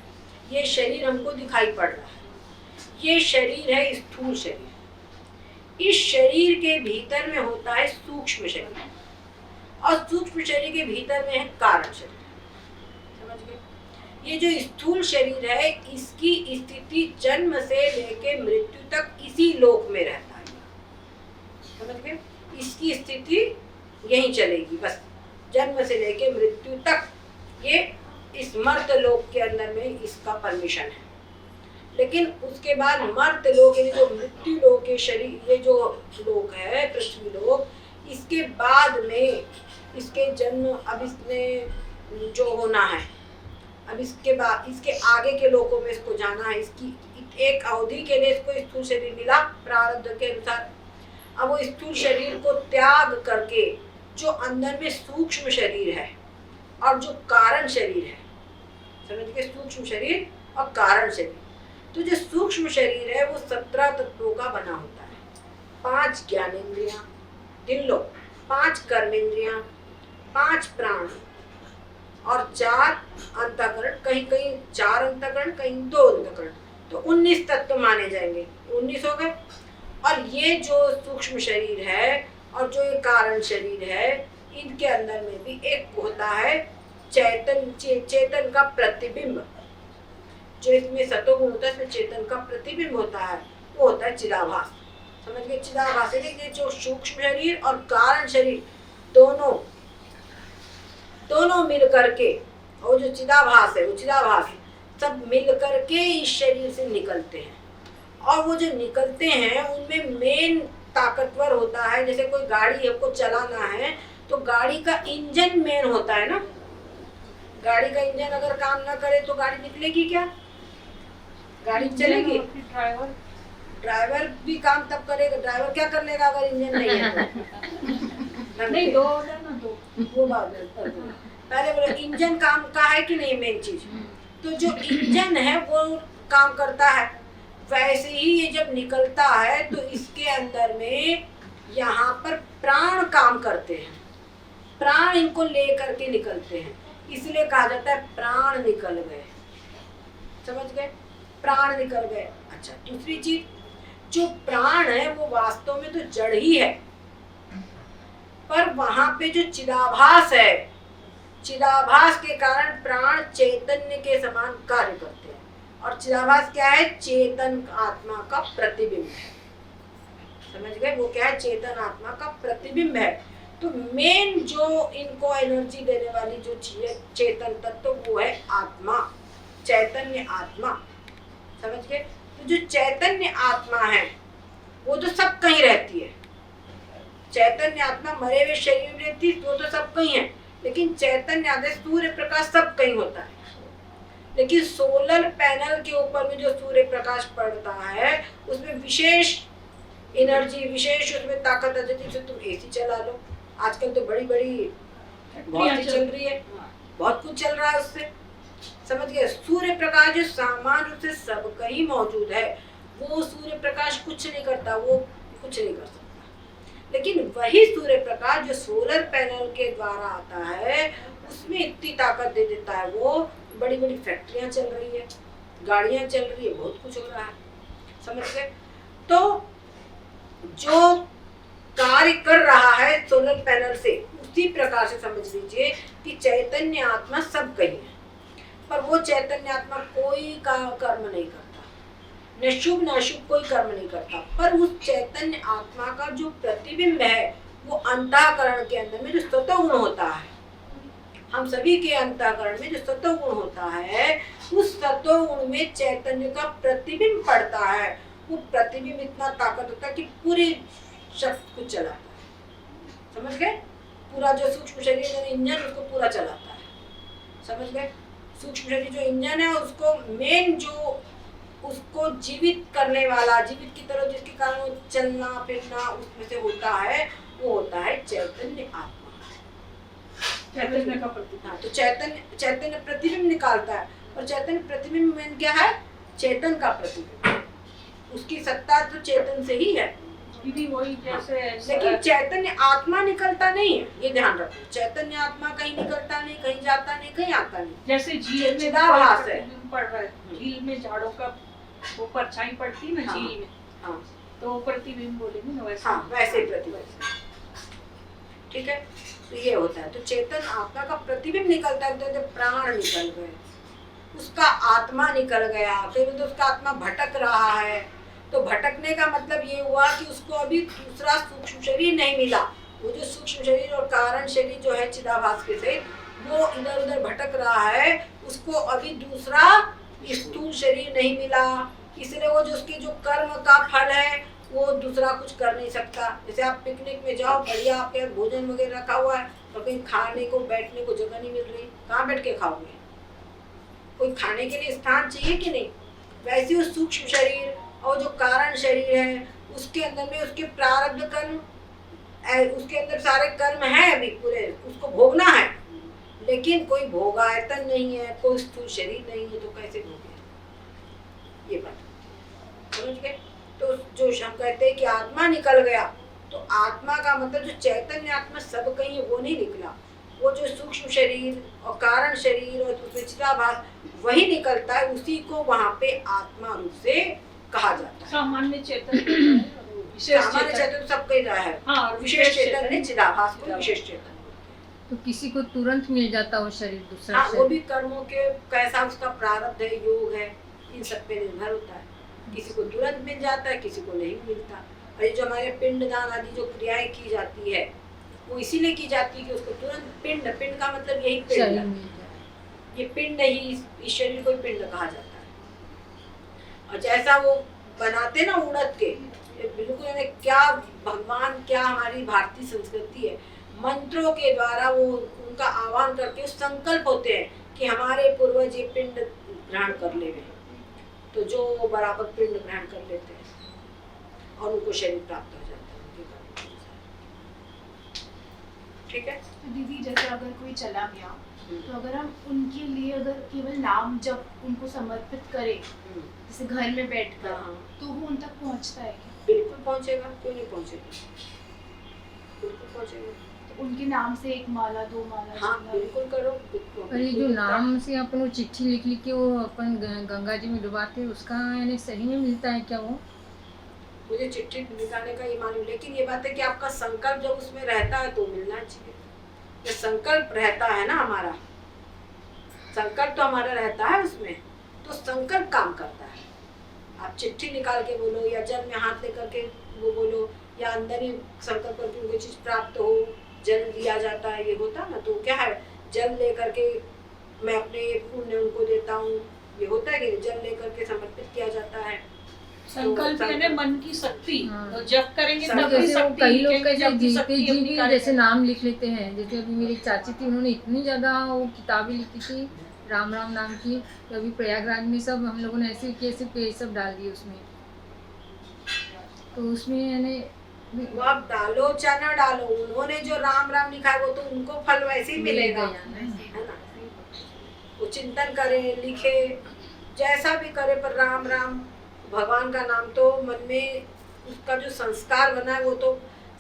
ये शरीर हमको दिखाई पड़ रहा है, ये शरीर है स्थूल शरीर। इस शरीर के भीतर में होता है सूक्ष्म शरीर, और सूक्ष्म शरीर के भीतर में है कारण शरीर। समझ गए? ये जो स्थूल शरीर है, इसकी स्थिति जन्म से लेके मृत्यु तक इसी लोक में रहता है। समझ गए? इसकी स्थिति यही चलेगी, बस जन्म से लेके मृत्यु तक ये इस मर्त लोक के अंदर में इसका परमिशन है। लेकिन उसके बाद मर्त लोक, ये जो मृत्यु लोक के शरीर, ये जो लोक है पृथ्वी लोक, इसके बाद में इसके जन्म, अब इसने जो होना है, अब इसके बाद इसके आगे के लोकों में इसको जाना है। इसकी एक अवधि के लिए इसको स्थूल शरीर मिला प्रारब्ध के अनुसार, अब वो स्थूल शरीर को त्याग करके जो अंदर में सूक्ष्म शरीर है और जो कारण शरीर है, समझ गए, सूक्ष्म शरीर और कारण शरीर। तो जो सूक्ष्म शरीर है वो 17 तत्वों का बना होता है। 5 ज्ञानेंद्रियां, गिन लो, 5 कर्मेंद्रियां, 5 प्राण और 4 अंतःकरण, कहीं कहीं 4 अंतःकरण, कहीं 2 अंतःकरण, तो 19 तत्व माने जाएंगे। 19 हो गए। और ये जो सूक्ष्म शरीर है और जो ये कारण शरीर है, इनके अंदर में भी एक होता है चेतन का प्रतिबिंब। जो इसमें सतोगुण होता है, इसमें चेतन का प्रतिबिंब होता है, वो होता है चिदाभास। समझ गए, चिदाभास है जो सूक्ष्म शरीर और कारण शरीर दोनों मिल करके, और जो चिदाभास है वो चिदाभास सब मिल करके इस शरीर से निकलते हैं। और वो जो निकलते हैं उनमें मेन ताकतवर होता है। जैसे कोई गाड़ी हमको चलाना है तो गाड़ी का इंजन मेन होता है ना। गाड़ी का इंजन अगर काम ना करे तो गाड़ी निकलेगी क्या? गाड़ी चलेगी? ड्राइवर भी काम तब करेगा। ड्राइवर क्या कर लेगा अगर इंजन नहीं है तो? नहीं, दो हो जाए ना, दो। वो बात है। पहले बोले इंजन काम का है कि नहीं, मेन चीज। तो जो इंजन है वो काम करता है। वैसे ही ये जब निकलता है तो इसके अंदर में यहाँ पर प्राण काम करते हैं। प्राण इनको ले करके निकलते हैं, इसलिए कहा जाता है प्राण निकल गए। समझ गए, प्राण निकल गए। अच्छा, दूसरी चीज, जो प्राण है वो वास्तव में तो जड़ ही है, पर वहां पे जो चिदाभास है, चिदाभास के कारण प्राण चैतन्य के समान कार्य करते हैं। और चिदाभास क्या है? चेतन आत्मा का प्रतिबिंब है। समझ गए, वो क्या है? चेतन आत्मा का प्रतिबिंब है। तो मेन जो इनको एनर्जी देने वाली जो चीज है, चेतन तत्व, वो है आत्मा, चैतन्य आत्मा। समझ गए, तो जो चैतन्य आत्मा है वो तो सब कहीं रहती है। चैतन्य आत्मा मरे हुए शरीर में रहती है, वो तो सब कहीं है। लेकिन चैतन्य आत्मा, सूर्य प्रकाश सब कहीं होता है, लेकिन सोलर पैनल के ऊपर में जो सूर्य प्रकाश पड़ता है उसमें विशेष एनर्जी, विशेष उसमें ताकत आ जाती है। तुम एसी चला लो, आजकल तो बड़ी बड़ी बहुत चल रही है, बहुत कुछ चल रहा है उससे। समझ गए, सूर्य प्रकाश जो सामान्य रूप से सब कहीं मौजूद है, वो सूर्य प्रकाश कुछ नहीं करता, वो कुछ नहीं कर सकता। लेकिन वही सूर्य प्रकाश जो सोलर पैनल के द्वारा आता है, उसमें इतनी ताकत दे देता है। वो बड़ी बड़ी फैक्ट्रियां चल रही है, गाड़ियां चल रही है, बहुत कुछ हो रहा है। समझ गए, तो जो कार्य कर रहा है सोलर पैनल से, उसी प्रकार से समझ लीजिए कि चैतन्य आत्मा सब कहीं है, पर वो चैतन्य आत्मा कोई कर्म नहीं करता, न शुभ न अशुभ कोई कर्म नहीं करता। पर उस चैतन्य आत्मा का जो प्रतिबिंब है, वो अंतःकरण के अंदर में जो सतोगुण होता है, हम सभी के अंतःकरण में जो सतोगुण होता है, उस सतोगुण में चैतन्य का प्रतिबिंब पड़ता है। वो प्रतिबिंब इतना ताकत होता है कि पूरे शक्ति को चलाता है। समझ गए, पूरा जो सूक्ष्म शरीर है इंजन, उसको पूरा चलाता है। समझ गए, सूक्ष्म शरीर जो इंजन है उसको मेन जो उसको जीवित करने वाला, जीवित की तरह जिसके कारण वो चलना फिरना उसमें से होता है, वो होता है चैतन्य आत्मा। चैतन्य का प्रतिबिंब। हाँ, तो चैतन्य प्रतिबिंब निकालता है। और चैतन्य प्रतिबिंब में क्या है? चेतन का प्रतिबिंब। उसकी सत्ता तो चेतन से ही है। दीदी वही जैसे लेकिन चैतन्य आत्मा निकलता नहीं है, ये ध्यान रखो। चैतन्य आत्मा कहीं निकलता नहीं, कहीं जाता नहीं, कहीं आता नहीं। जैसे झील में चिदाभास है, पड़ रहा है, झील में झाड़ों का वो परछाई पड़ती है ना झील में, हाँ, तो वो प्रतिबिंब बोलेंगे ना वैसे। हाँ, वैसे प्रतिबिंब। ठीक है, तो ये होता है। तो चेतन आत्मा का प्रतिबिंब निकलता है, तो प्राण निकल गए, उसका आत्मा निकल गया, फिर तो उसका आत्मा भटक रहा है। तो भटकने का मतलब ये हुआ कि उसको अभी दूसरा सूक्ष्म शरीर नहीं मिला। वो जो सूक्ष्म शरीर और कारण शरीर जो है चिदाभास के सहित, वो इधर उधर भटक रहा है, उसको अभी दूसरा स्थूल शरीर नहीं मिला। इसलिए वो जो उसके जो कर्म का फल है वो दूसरा कुछ कर नहीं सकता। जैसे आप पिकनिक में जाओ, बढ़िया आपके यहाँ भोजन वगैरह रखा हुआ है, और कहीं खाने को बैठने को जगह नहीं मिल रही, कहाँ बैठ के खाओगे? कोई खाने के लिए स्थान चाहिए कि नहीं? वैसे वो सूक्ष्म शरीर और जो कारण शरीर है उसके अंदर में उसके प्रारब्ध कर्म, उसके अंदर सारे कर्म हैं अभी पूरे, उसको भोगना है, लेकिन कोई भोगायतन नहीं है, कोई स्थूल शरीर नहीं है, तो कैसे भोगे? ये बात समझ गए? तो जो हम कहते हैं कि आत्मा निकल गया, तो आत्मा का मतलब जो चैतन्य आत्मा सब कहीं वो नहीं निकला, वो जो सूक्ष्म शरीर और कारण शरीर और उसमें चिदाभास वही निकलता है, उसी को वहाँ पे आत्मा रूप से कहा जाता है। सामान्य चेतन सामान्य चेतन सब कहीं रहा है, हाँ, और विशेष चेतन है चिदाभास को विशेष चेतन। तो किसी को तुरंत मिल जाता हो शरीर दूसरा हाँ, वो शरीर। भी कर्मों के कैसा उसका प्रारब्ध है, योग है, इन सब पे निर्भर होता है। किसी को तुरंत मिल जाता है, किसी को नहीं मिलता। और ये जो हमारे पिंडदान आदि जो क्रियाएं की जाती है, वो इसीलिए की जाती है कि उसको तुरंत पिंड, पिंड का मतलब यही पिंड शरीर है, मिल जाए। ये पिंड ही, इस शरीर को ही पिंड कहा जाता है। और जैसा वो बनाते ना उड़द के, ये बिल्कुल यानी क्या भगवान, क्या हमारी भारतीय संस्कृति है, मंत्रों के द्वारा वो उनका आह्वान करके संकल्प होते हैं कि हमारे पूर्वज ये पिंड ग्रहण कर ले, तो जो बराबर पिंड ग्रहण कर लेते हैं और उनको शरीर प्राप्त हो जाता है उनके कर्म के अनुसार। ठीक है? तो दीदी जैसे अगर कोई चला गया, तो अगर हम उनके लिए अगर केवल नाम जब उनको समर्पित करें, जैसे घर में बैठकर, हाँ, तो वो उन तक पहुंचता है क्या? बिल्कुल पहुंचेगा, क्यों नहीं पहुंचेगा, बिल्कुल पहुंचेगा। तो उनके नाम से एक माला, दो माला, हाँ, जपना। बिल्कुल करो, बिल्कुल। और ये जो नाम से अपन वो चिट्ठी लिख लिख के वो अपन गंगा जी में डुबाते हैं, उसका यानी सही में मिलता है क्या वो? मुझे चिट्ठी निकालने का ये मालूम, लेकिन ये बात है कि आपका संकल्प जब उसमें रहता है तो मिलना चाहिए। ये संकल्प रहता है ना हमारा, संकल्प तो हमारा रहता है उसमें, तो संकल्प काम करता है। आप चिट्ठी निकाल के बोलो या जल में हाथ लेकर के वो बोलो, या अंदर ही संकल्प करके उनको चीज प्राप्त हो, जल दिया जाता है, ये होता ना, तो क्या है, जल लेकर के मैं अपने पुण्य उनको देता हूँ, ये होता है कि जल लेकर के समर्पित किया जाता है। संकल्प यानी मन की शक्ति, हाँ। तो जब करेंगे संकल्प तभी जैसे वो शक्ति कई लोग लिखेंगे, कैसे जब भी जीते शक्ति जी अपनी भी कार्य जैसे करेगी। नाम लिख लेते हैं। जैसे अभी मेरी चाची थी, उन्होंने इतनी ज्यादा वो किताबें लिखी थी राम राम नाम की, तो अभी प्रयागराज में सब हम लोगों ने ऐसे कैसे पेज सब डाल दिए उसमें। तो उसमें यानी वो आप डालो चाहे ना डालो, उन्होंने जो राम राम लिखा है वो तो उनको फल वैसे ही मिलेगा, है ना। वो चिंतन करे, लिखे, जैसा भी करे, पर राम राम भगवान का नाम तो मन में उसका जो संस्कार बना है वो तो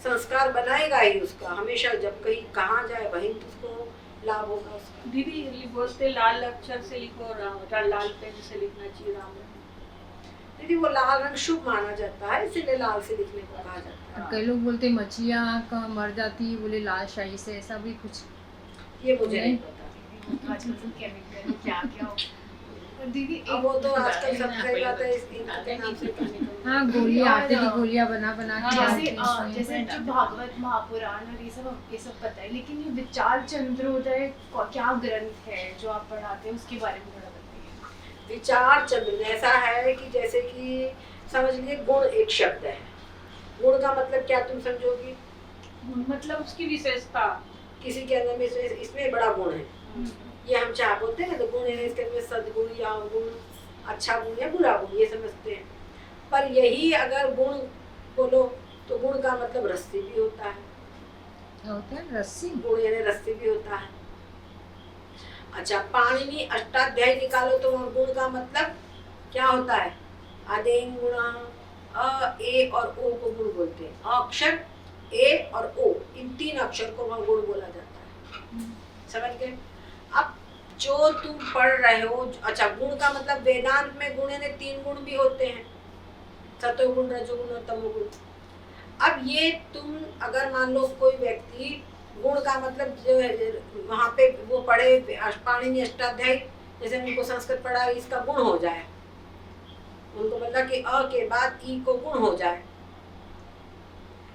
संस्कार बनाएगा ही उसका हमेशा, जब कहीं कहाँ जाए वहीं तो उसको लाभ होगा उसका। दीदी बोलते लाल अक्षर से लिखो, लाल पेन से लिखना चाहिए राम राम। दीदी वो लाल रंग शुभ माना जाता है, इसीलिए लाल से लिखने को कहा जाता है। कई लोग बोलते मछलियाँ का मर जाती है बोले लाल शाही से, ऐसा भी कुछ ये मुझे नहीं पता। आजकल तो केमिकल क्या क्या हो। और दीदी अब वो तो आजकल सब सही बात है, इनके नाम से chemical। हाँ गोलियाँ आटे की गोलियाँ बना बना के हाँ, डालते हैं उसमें। जैसे जो भागवत महापुराण और ये सब पता है, लेकिन ये विचार चंद्रोदय क्या ग्रंथ है जो आप पढ़ाते हैं, उसके बारे में थोड़ा बताइए। विचार चंद्र ऐसा है कि जैसे कि समझ लीजिए गुण एक शब्द है, गुण का मतलब क्या तुम समझोगी? मतलब उसकी विशेषता, किसी के अंदर में इसमें बड़ा गुण है, ये हम चाह बोलते हैं ना, तो गुण है इसके अंदर सद्गुण या गुण, अच्छा गुण या बुरा गुण, ये समझते हैं। पर यही अगर गुण बोलो तो गुण का मतलब रस्सी भी होता है। क्या होता है? रस्सी? गुण यानी रस्सी भी होता है। अच्छा, पाणिनि अष्टाध्यायी निकालो तो गुण का मतलब क्या होता है? आदेन गुणा, अ, ए और ओ को गुण बोलते हैं। अ अक्षर, ए और ओ, इन तीन अक्षर को वहाँ गुण बोला जाता है। समझ गए? अब जो तुम पढ़ रहे हो, अच्छा गुण का मतलब वेदांत में गुण यानी तीन गुण भी होते हैं, सतोगुण, रजोगुण और तमोगुण। अब ये तुम अगर मान लो कोई व्यक्ति गुण का मतलब जो है वहाँ पे वो पढ़े पाणिनि अष्टाध्यायी, जैसे उनको संस्कृत पढ़ा इसका गुण हो जाए, उनको मतलब कि अ के बाद ई को गुण हो जाए,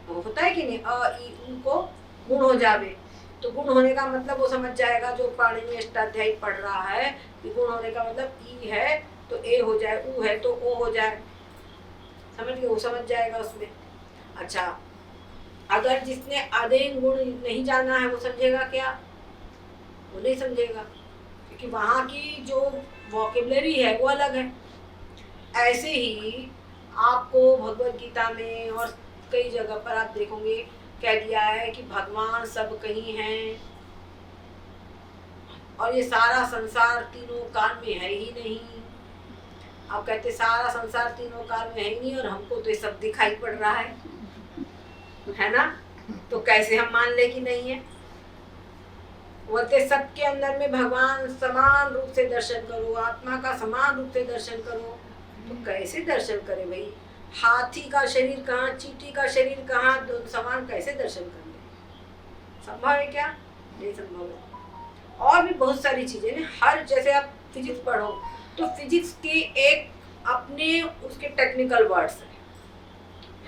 होता है कि नहीं, अ ई उ को गुण हो जावे, तो गुण होने का मतलब वो समझ जाएगा जो पाणिनि अष्टाध्यायी पढ़ रहा है कि गुण होने का मतलब ई है तो ए हो जाए, उ है तो ओ हो जाए, समझ गए, वो समझ जाएगा उसमें। अच्छा, अगर जिसने अधेन गुण नहीं जाना है वो समझेगा क्या? वो नहीं समझेगा, क्योंकि वहाँ की जो वोकेबलरी है वो अलग है। ऐसे ही आपको भगवत गीता में और कई जगह पर आप देखोगे कह दिया है कि भगवान सब कहीं हैं और ये सारा संसार तीनों काल में है ही नहीं। आप कहते सारा संसार तीनों काल में है ही नहीं और हमको तो ये सब दिखाई पड़ रहा है ना, तो कैसे हम मान ले कि नहीं है। बोलते सबके अंदर में भगवान समान रूप से दर्शन करो, आत्मा का समान रूप से दर्शन करो। तो कैसे दर्शन करे भाई, हाथी का शरीर कहाँ, चींटी का शरीर कहाँ, दोनों समान कैसे दर्शन कर ले, संभव है क्या? नहीं संभव है। और भी बहुत सारी चीजें ना, हर जैसे आप फिजिक्स पढ़ो तो फिजिक्स के एक अपने उसके टेक्निकल वर्ड्स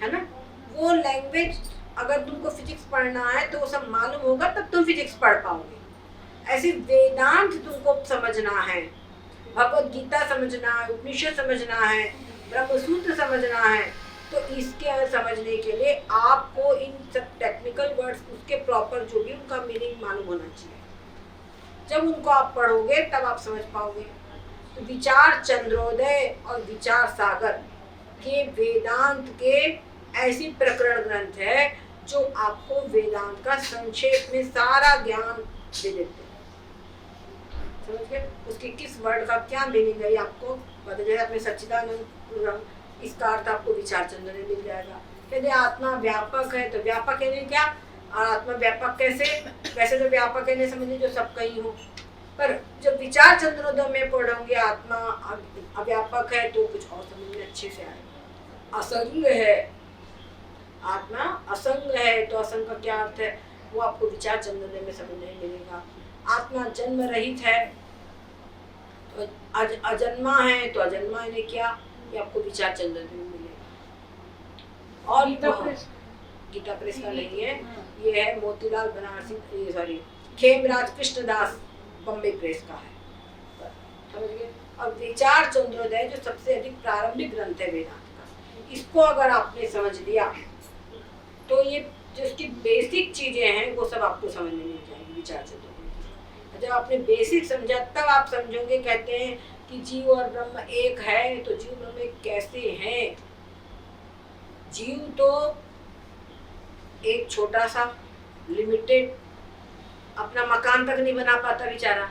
है ना, वो लैंग्वेज अगर तुमको फिजिक्स पढ़ना है तो वो सब मालूम होगा तब तुम फिजिक्स पढ़ पाओगे। ऐसे वेदांत तुमको समझना है, भगवत गीता समझना है, उपनिषद समझना है, ब्रह्मसूत्र समझना है, तो इसके समझने के लिए आपको इन सब टेक्निकल वर्ड्स उसके प्रॉपर जो भी उनका मीनिंग मालूम होना चाहिए। जब उनको आप पढ़ोगे तब आप समझ पाओगे। तो विचार चंद्रोदय और विचार सागर ये वेदांत के ऐसी प्रकरण ग्रंथ है जो आपको वेदांत का संक्षेप में सारा ज्ञान दे देते हैं। समझ गए? उसके किस वर्ड का क्या मीनिंग है ये आपको पता जाए। अपने सच्चिदानंद इसका अर्थ आपको विचार चंद्रोदय मिल जाएगा। कहते आत्मा व्यापक है, तो व्यापक है नहीं क्या, और आत्मा व्यापक कैसे, वैसे तो व्यापक है नहीं समझिए जो सब कहीं हो, पर जब विचार चंद्रोदय में पढ़ोगे आत्मा अव्यापक है तो कुछ और समझ में अच्छे से आएगा। असंग है, आत्मा असंग है, तो असंग का क्या अर्थ है वो आपको विचार चंद्रोदय में समझने में मिलेगा। आत्मा जन्म रहित है, तो अजन्मा है, तो अजन्मा ने क्या, ये आपको विचार चंद्रोदय में मिलेगा। और गीता प्रेस का नहीं है, ये है मोतीलाल बनारसी, सॉरी खेमराज कृष्णदास बम्बे प्रेस का है, समझ गए। और विचार चंद्रोदय जो सबसे अधिक प्रारंभिक ग्रंथ है वेदांत का, इसको अगर आपने समझ लिया तो ये जो इसकी बेसिक चीजें हैं वो सब आपको समझ में मिल जाएगी विचार चंद्रोदय। जब आपने बेसिक समझा तब आप समझोगे। कहते हैं कि जीव और ब्रह्म एक है, तो जीव ब्रह्म एक कैसे हैं? जीव तो एक छोटा सा लिमिटेड अपना मकान तक नहीं बना पाता बेचारा।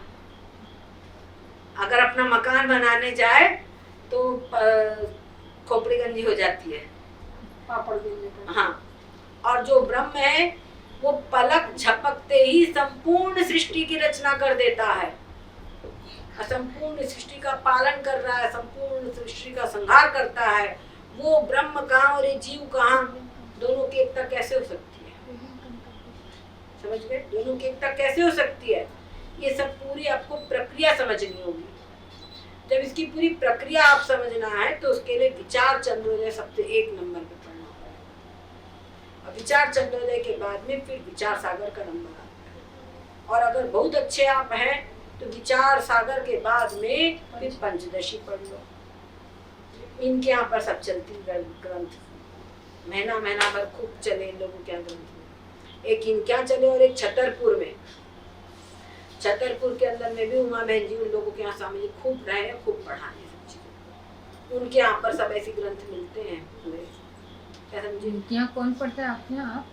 अगर अपना मकान बनाने जाए तो खोपड़ी गंजी हो जाती है, पापड़ बेलने। हाँ, और जो ब्रह्म है वो पलक झपकते ही संपूर्ण सृष्टि की रचना कर देता है, संपूर्ण सृष्टि का पालन कर रहा है, संपूर्ण सृष्टि का संहार करता है। वो ब्रह्म कहाँ और ये जीव कहाँ, दोनों की एकता कैसे हो सकती है? समझ गए? दोनों की एकता कैसे हो सकती है? ये सब पूरी आपको प्रक्रिया समझनी होगी। जब इसकी पूरी प्रक्रिया आप समझना है तो उसके लिए विचार चंद्रोदय सबसे एक नंबर पे पढ़ना पड़ेगा। और विचार चंद्रोदय के बाद में फिर विचार सागर का नंबर आता है। और अगर बहुत अच्छे आप हैं तो विचार सागर के बाद में फिर पंचदशी पढ़ लो। इनके यहाँ पर सब चलती ग्रंथ महीना भर खूब चले इन लोगों के ग्रंथ। एक इनके यहाँ चले और एक छतरपुर में, छतरपुर के अंदर में भी उमा बहन जी उन लोगों के यहाँ स्वामी जी खूब रहे हैं, खूब पढ़ाने सब चीजें। उनके यहाँ पर सब ऐसे ग्रंथ मिलते हैं पूरे, क्या समझे? इनके यहाँ कौन पढ़ता है आपके यहाँ?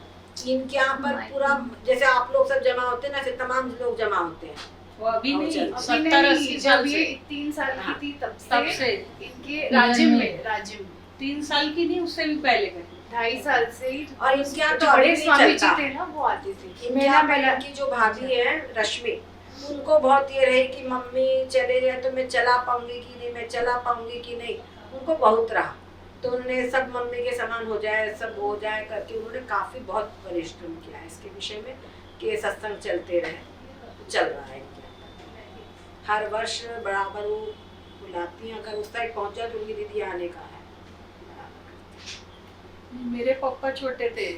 इनके यहाँ पर पूरा जैसे आप लोग सब जमा होते हैं ना, ऐसे तमाम लोग जमा होते हैं। वो अभी नहीं, अभी 70-80 जब साल ये से। 3 साल की थी तब तब से इनके राज्य में 3 साल की नहीं, उससे भी पहले का। 2.5 साल से ही। और इनके यहाँ तो जो अभी बड़े भी स्वामी जी चलता थे है। ना वो आते थे। इनके यहाँ पर की जो भाभी है रश्मि, उनको बहुत ये रही कि मम्मी चले जाए तो मैं चला पाऊंगी कि नहीं, मैं चला पाऊंगी कि नहीं, उनको बहुत रहा। तो उन्होंने सब मम्मी के समान हो जाए, सब हो जाए करके उन्होंने काफी बहुत परिश्रम किया है इसके विषय में कि सत्संग चलते रहे। चल रहा है इनके हर वर्ष बराबर वो बुलाती हैं। अगर उस साइड पहुंचा तो उनकी दीदी आने का है। मेरे पापा छोटे थे,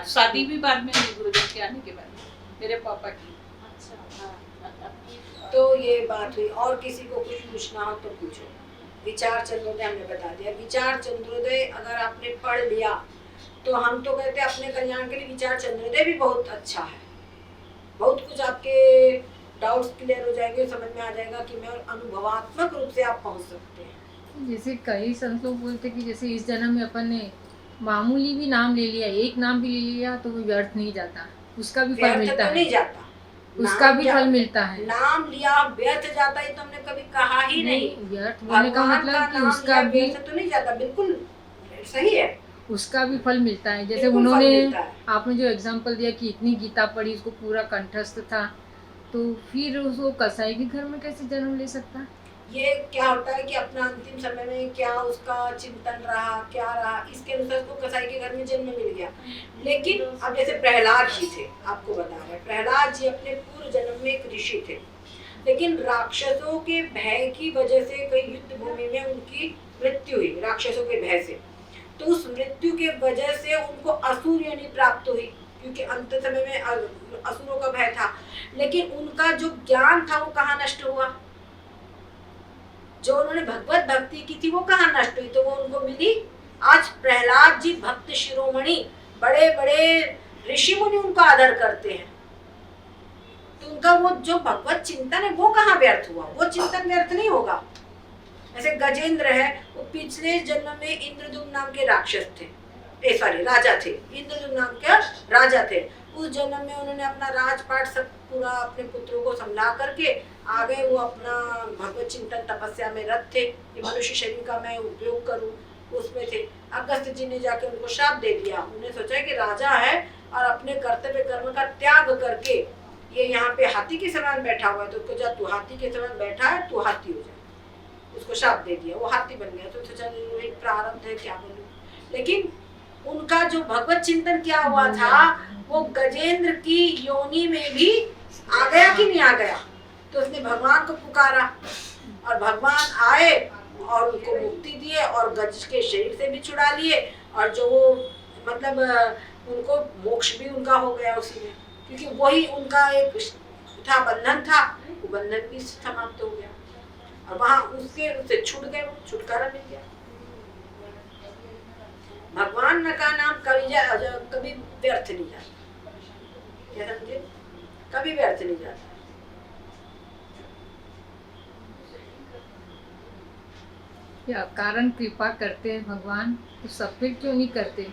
शादी भी बाद में हुई गुरुदेव के आने के बाद मेरे पापा की। तो ये बात हुई। और किसी को कुछ पूछना हो तो पूछो। विचार चंद्रोदय हमने बता दिया। विचार चंद्रोदय अगर आपने पढ़ लिया तो हम तो कहते हैं अपने कल्याण के लिए विचार चंद्रोदय भी बहुत अच्छा है। बहुत कुछ आपके डाउट्स क्लियर हो जाएंगे, समझ में आ जाएगा कि मैं, और अनुभवात्मक रूप से आप पहुंच सकते हैं। जैसे कई संत लोग बोलते कि जैसे इस जन्म में अपन ने मामूली भी नाम ले लिया, एक नाम भी ले लिया तो वो व्यर्थ नहीं जाता, उसका भी फल व्यर्थ मिलता तो नहीं है, जाता, उसका नाम भी जा- फल मिलता है। नाम लिया व्यर्थ जाता है तो हमने कभी कहा ही नहीं। व्यर्थ बोलने का भगवान मतलब कि नाम उसका लिया भी व्यर्थ तो नहीं जाता, बिल्कुल सही है, उसका भी फल मिलता है। जैसे बिल्कुल फल उन्होंने मिलता है। आपने जो एग्जांपल दिया कि इतनी गीता पढ़ी, उसको पूरा कंठस्थ था, तो फिर उसको कसाई के घर में कैसे जन्म ले सकता? ये क्या होता है कि अपना अंतिम समय में क्या उसका चिंतन रहा, क्या रहा, इसके अनुसार उसको कसाई के घर में जन्म मिल गया। लेकिन अब जैसे प्रहलाद जी थे, आपको बता रहे हैं, प्रहलाद जी अपने पूर्व जन्म में एक ऋषि थे, लेकिन राक्षसों के भय की वजह से कई युद्ध भूमि में उनकी मृत्यु हुई, राक्षसों के भय से। तो उस मृत्यु के वजह से उनको असुर योनि प्राप्त हुई, क्योंकि अंत समय में असुरों का भय था। लेकिन उनका जो ज्ञान था वो कहाँ नष्ट हुआ? जो उन्होंने भगवत भक्ति की थी वो कहाँ नष्ट हुई? तो वो उनको मिली। आज प्रहलाद जी भक्त शिरोमणि, बड़े बड़े ऋषि मुनि उनका आदर करते हैं, तो उनका वो जो भगवत चिंतन है वो कहाँ व्यर्थ हुआ? वो चिंतन व्यर्थ नहीं होगा। ऐसे गजेंद्र है, वो पिछले जन्म में इंद्रदुम्न नाम के राक्षस थे, राजा थे, इंद्रदुम्न नाम के राजा थे। उस जन्म में उन्होंने अपना राजपाट सब पूरा अपने पुत्रों को संभला करके आ गए, वो अपना भगवत चिंतन तपस्या में रत थे, ये मनुष्य शरीर का मैं उपयोग करूं, उसमें थे। अगस्त जी ने जाके उनको शाप दे दिया। उन्हें सोचा कि राजा है और अपने कर्तव्य कर्म का त्याग करके ये यहाँ पे हाथी के समान बैठा हुआ है, तो उसको जा तू हाथी के समान बैठा है, तू हाथी हो जाए। उसको शाप दे दिया, वो हाथी बन गया। तो सोचा प्रारब्ध है, क्या बोलूं। लेकिन उनका जो भगवत चिंतन क्या हुआ था, वो गजेंद्र की योनि में भी आ गया कि नहीं आ गया? तो उसने भगवान को पुकारा और भगवान आए और उनको मुक्ति दिए और गज के शरीर से भी छुड़ा लिए, और जो वो मतलब उनको मोक्ष भी उनका हो गया उसी में, क्योंकि वही उनका एक था, बंधन था, वो बंधन भी समाप्त हो गया और वहां उससे छूट गए, वो छुटकारा मिल गया। भगवान का नाम कभी व्यर्थ नहीं जाता, क्या समझे? कभी व्यर्थ नहीं जाता। या कारण कृपा करते हैं भगवान, तो सब फिर क्यों नहीं करते?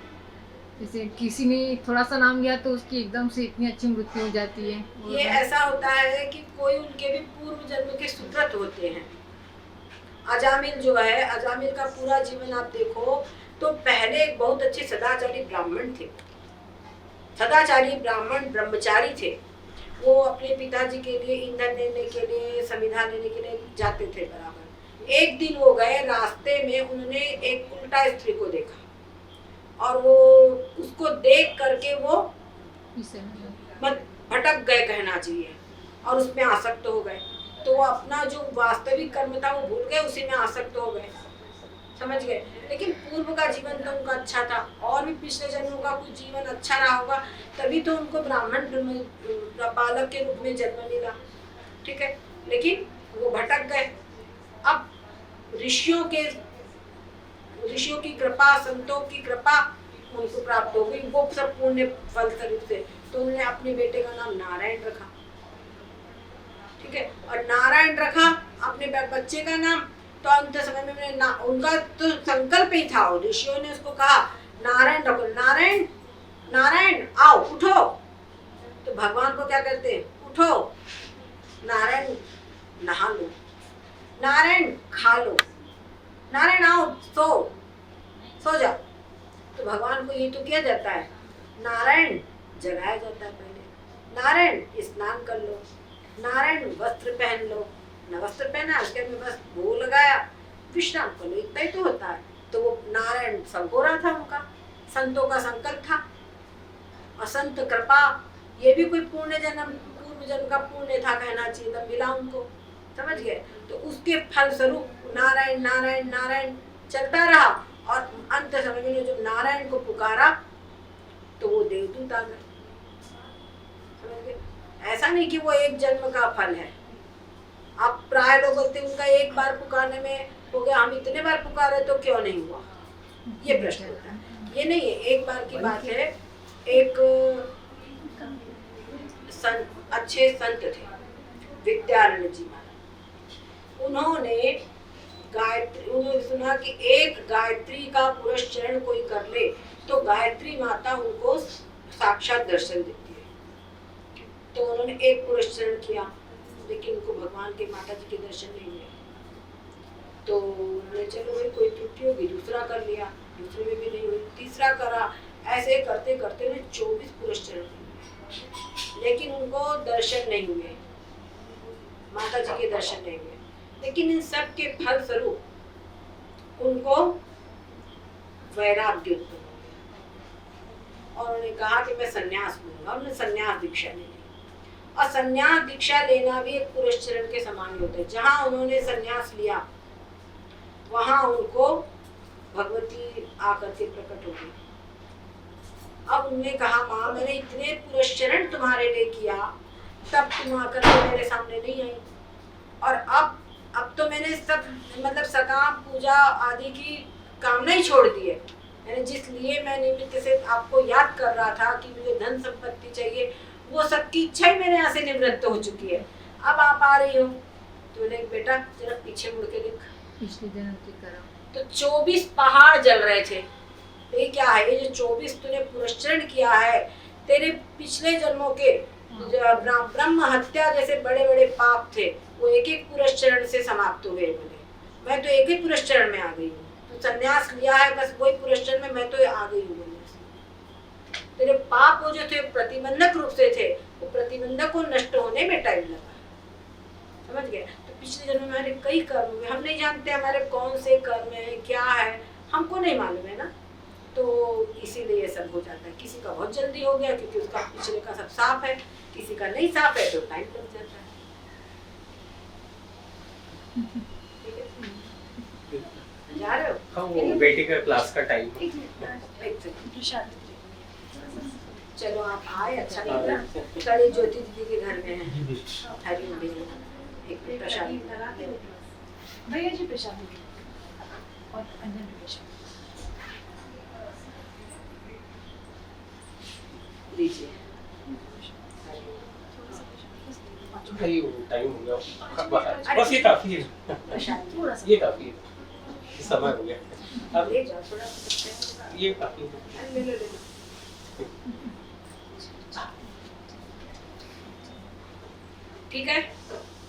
जैसे किसी ने थोड़ा सा नाम लिया तो उसकी एकदम से इतनी अच्छी मृत्यु हो जाती है। ये ऐसा होता है कि कोई उनके भी पूर्व जन्म के सुकृत होते हैं। अजामिल जो है, अजामिल का पूरा जीवन आप देखो तो पहले एक बहुत अच्छे सदाचारी ब्राह्मण थे, सदाचारी ब्राह्मण ब्रह्मचारी थे। वो अपने पिताजी के लिए ईंधन लेने के लिए, संविधान लेने के लिए जाते थे बराबर। एक दिन वो गए, रास्ते में उन्होंने एक उल्टा स्त्री को देखा और वो उसको देख करके वो भटक गए कहना चाहिए, और उसमें आसक्त हो गए। तो वो अपना जो वास्तविक कर्म था वो भूल गए, उसी में आसक्त हो गए, समझ गए। लेकिन पूर्व का जीवन तो उनका अच्छा था, और भी पिछले जन्मों का कुछ जीवन अच्छा रहा होगा, तभी तो उनको ब्राह्मण बालक के रूप में जन्म मिला, ठीक है। लेकिन वो भटक गए। अब ऋषियों की कृपा, संतों की कृपा उनको प्राप्त हो गई, वो सब पुण्य फल स्वरूप से। तो उन्होंने अपने बेटे का नाम नारायण रखा, ठीक है, और नारायण रखा अपने बच्चे का नाम। तो अंत समय में उनका तो संकल्प ही था, ऋषियों ने उसको कहा नारायण रखो, नारायण नारायण आओ उठो। तो भगवान को क्या करते हैं, उठो, नारायण नहा लो, नारायण खा लो, नारायण आओ सो जाओ। तो भगवान को ये तो किया जाता है, नारायण जगाया जाता है पहले, नारायण स्नान कर लो, नारायण वस्त्र पहन लो, न वस्त्र पहना, उसके में बस भोग लगाया, विश्राम कर लो, इतना ही तो होता है। तो वो नारायण सब हो रहा था, उनका संतों का संकल्प था। और संत कृपा ये भी कोई पूर्ण जन्म, पूर्व जन्म का पुण्य था कहना चाहिए, तब मिला उनको, समझ गए। तो उसके फल स्वरूप नारायण नारायण नारायण चलता रहा, और अंत समय में जब नारायण को पुकारा तो वो देवदूत आ गए, समझ गए। ऐसा नहीं कि वो एक जन्म का फल है। आप प्राय लोग बोलते उनका एक बार पुकारने में हो गया, हम इतने बार पुकारे तो क्यों नहीं हुआ, ये प्रश्न होता है। ये नहीं है, एक बार की बात है। एक अच्छे संत थे विद्यारण्य जी महाराज, उन्होंने गायत्री, उन्होंने सुना कि एक गायत्री का पुरस्चरण कोई कर ले तो गायत्री माता उनको साक्षात दर्शन देती है। तो उन्होंने एक पुरस्चरण किया, लेकिन उनको भगवान के माता जी के दर्शन नहीं हुए। तो उन्होंने चलो भाई कोई त्रुटि होगी, दूसरा कर लिया, दूसरे में भी नहीं हुई, तीसरा करा, ऐसे करते करते उन्हें 24 पुरस्चरण हुए, लेकिन उनको दर्शन नहीं हुए, माता जी के दर्शन नहीं हुए। लेकिन इन सब के फल स्वरूप उनको वैराग्य उत्पन्न हो गया और उन्होंने कहा कि मैं संन्यास लूंगा। उन्होंने संन्यास दीक्षा ले ली, और संन्यास दीक्षा लेना भी एक पुरस्चरण के समान ही होता है। जहाँ उन्होंने संन्यास लिया वहां उनको भगवती आकर के प्रकट हो गई। अब उन्होंने कहा, माँ मैंने इतने पुरस्चरण तुम्हारे लिए किया, तब तुम आकर के मेरे सामने नहीं आई, और अब तो मैंने सब मतलब सकाम पूजा आदि की कामना ही छोड़ दी है। मैंने जिस लिए मैं निमित्त से आपको याद कर रहा था कि मुझे धन संपत्ति चाहिए, वो सबकी इच्छा ही मेरे यहाँ से निवृत्त हो चुकी है, अब आप आ रही हो। तो बोले बेटा जरा पीछे मुड़ के देख, पिछले जन्म की तरह। तो 24 पहाड़ जल रहे थे। ये क्या है, ये जो 24 तूने पुरस्चरण किया है, तेरे पिछले जन्मों के ब्रह्म हत्या जैसे बड़े बड़े पाप थे, वो एक एक पुरस्चरण से समाप्त हो गए। बोले मैं तो एक ही पुरस्चरण में आ गई हूँ, तो संन्यास लिया है बस वही पुरस्चरण में मैं तो आ गई हूँ। तेरे पाप वो जो थे प्रतिबंधक रूप से थे, वो प्रतिबंधक को नष्ट होने में टाइम लगा, समझ गए। तो पिछले जन्म में हमारे कई कर्म हुए, हम नहीं जानते हमारे कौन से कर्म है, क्या है, हमको नहीं मालूम है ना, तो इसीलिए ये सब हो जाता है। किसी का बहुत जल्दी हो गया क्योंकि उसका पिछले का सब साफ है, किसी का नहीं साफ है तो टाइम लग जाता है। जा रहे हो? हाँ, वो बेटी का क्लास का टाइम। एक सेकंड। चलो आप आए, अच्छा लगा। कड़ी ज्योति दीदी के घर में है, हरी दीदी एक प्रसाद भैया जी प्रसाद और अंदर भी प्रसाद लीजिए। भाई वो टाइम हो गया, बस ये काफी है, प्रसाद थोड़ा सा ये काफी है, समय हो गया, अब ले जाओ थोड़ा। ये काफी है। ले लो ले लो। ठीक है,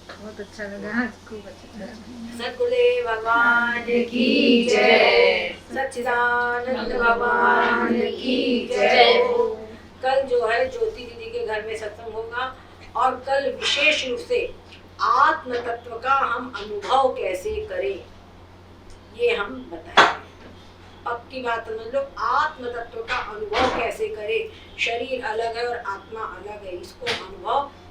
बहुत अच्छा लगा आज, खूब अच्छा लगा। सद्गुरुदेव भगवान की जय, सच्चिदानंद भगवान की जय। कल जो है ज्योति दीदी के घर में सत्संग होगा, और कल विशेष रूप से आत्म तत्व का हम अनुभव कैसे करें ये हम बताएंगे। पक्की बात समझ लो, आत्म तत्व का अनुभव कैसे करें। शरीर अलग है और आत्मा अलग है, इसको अनुभव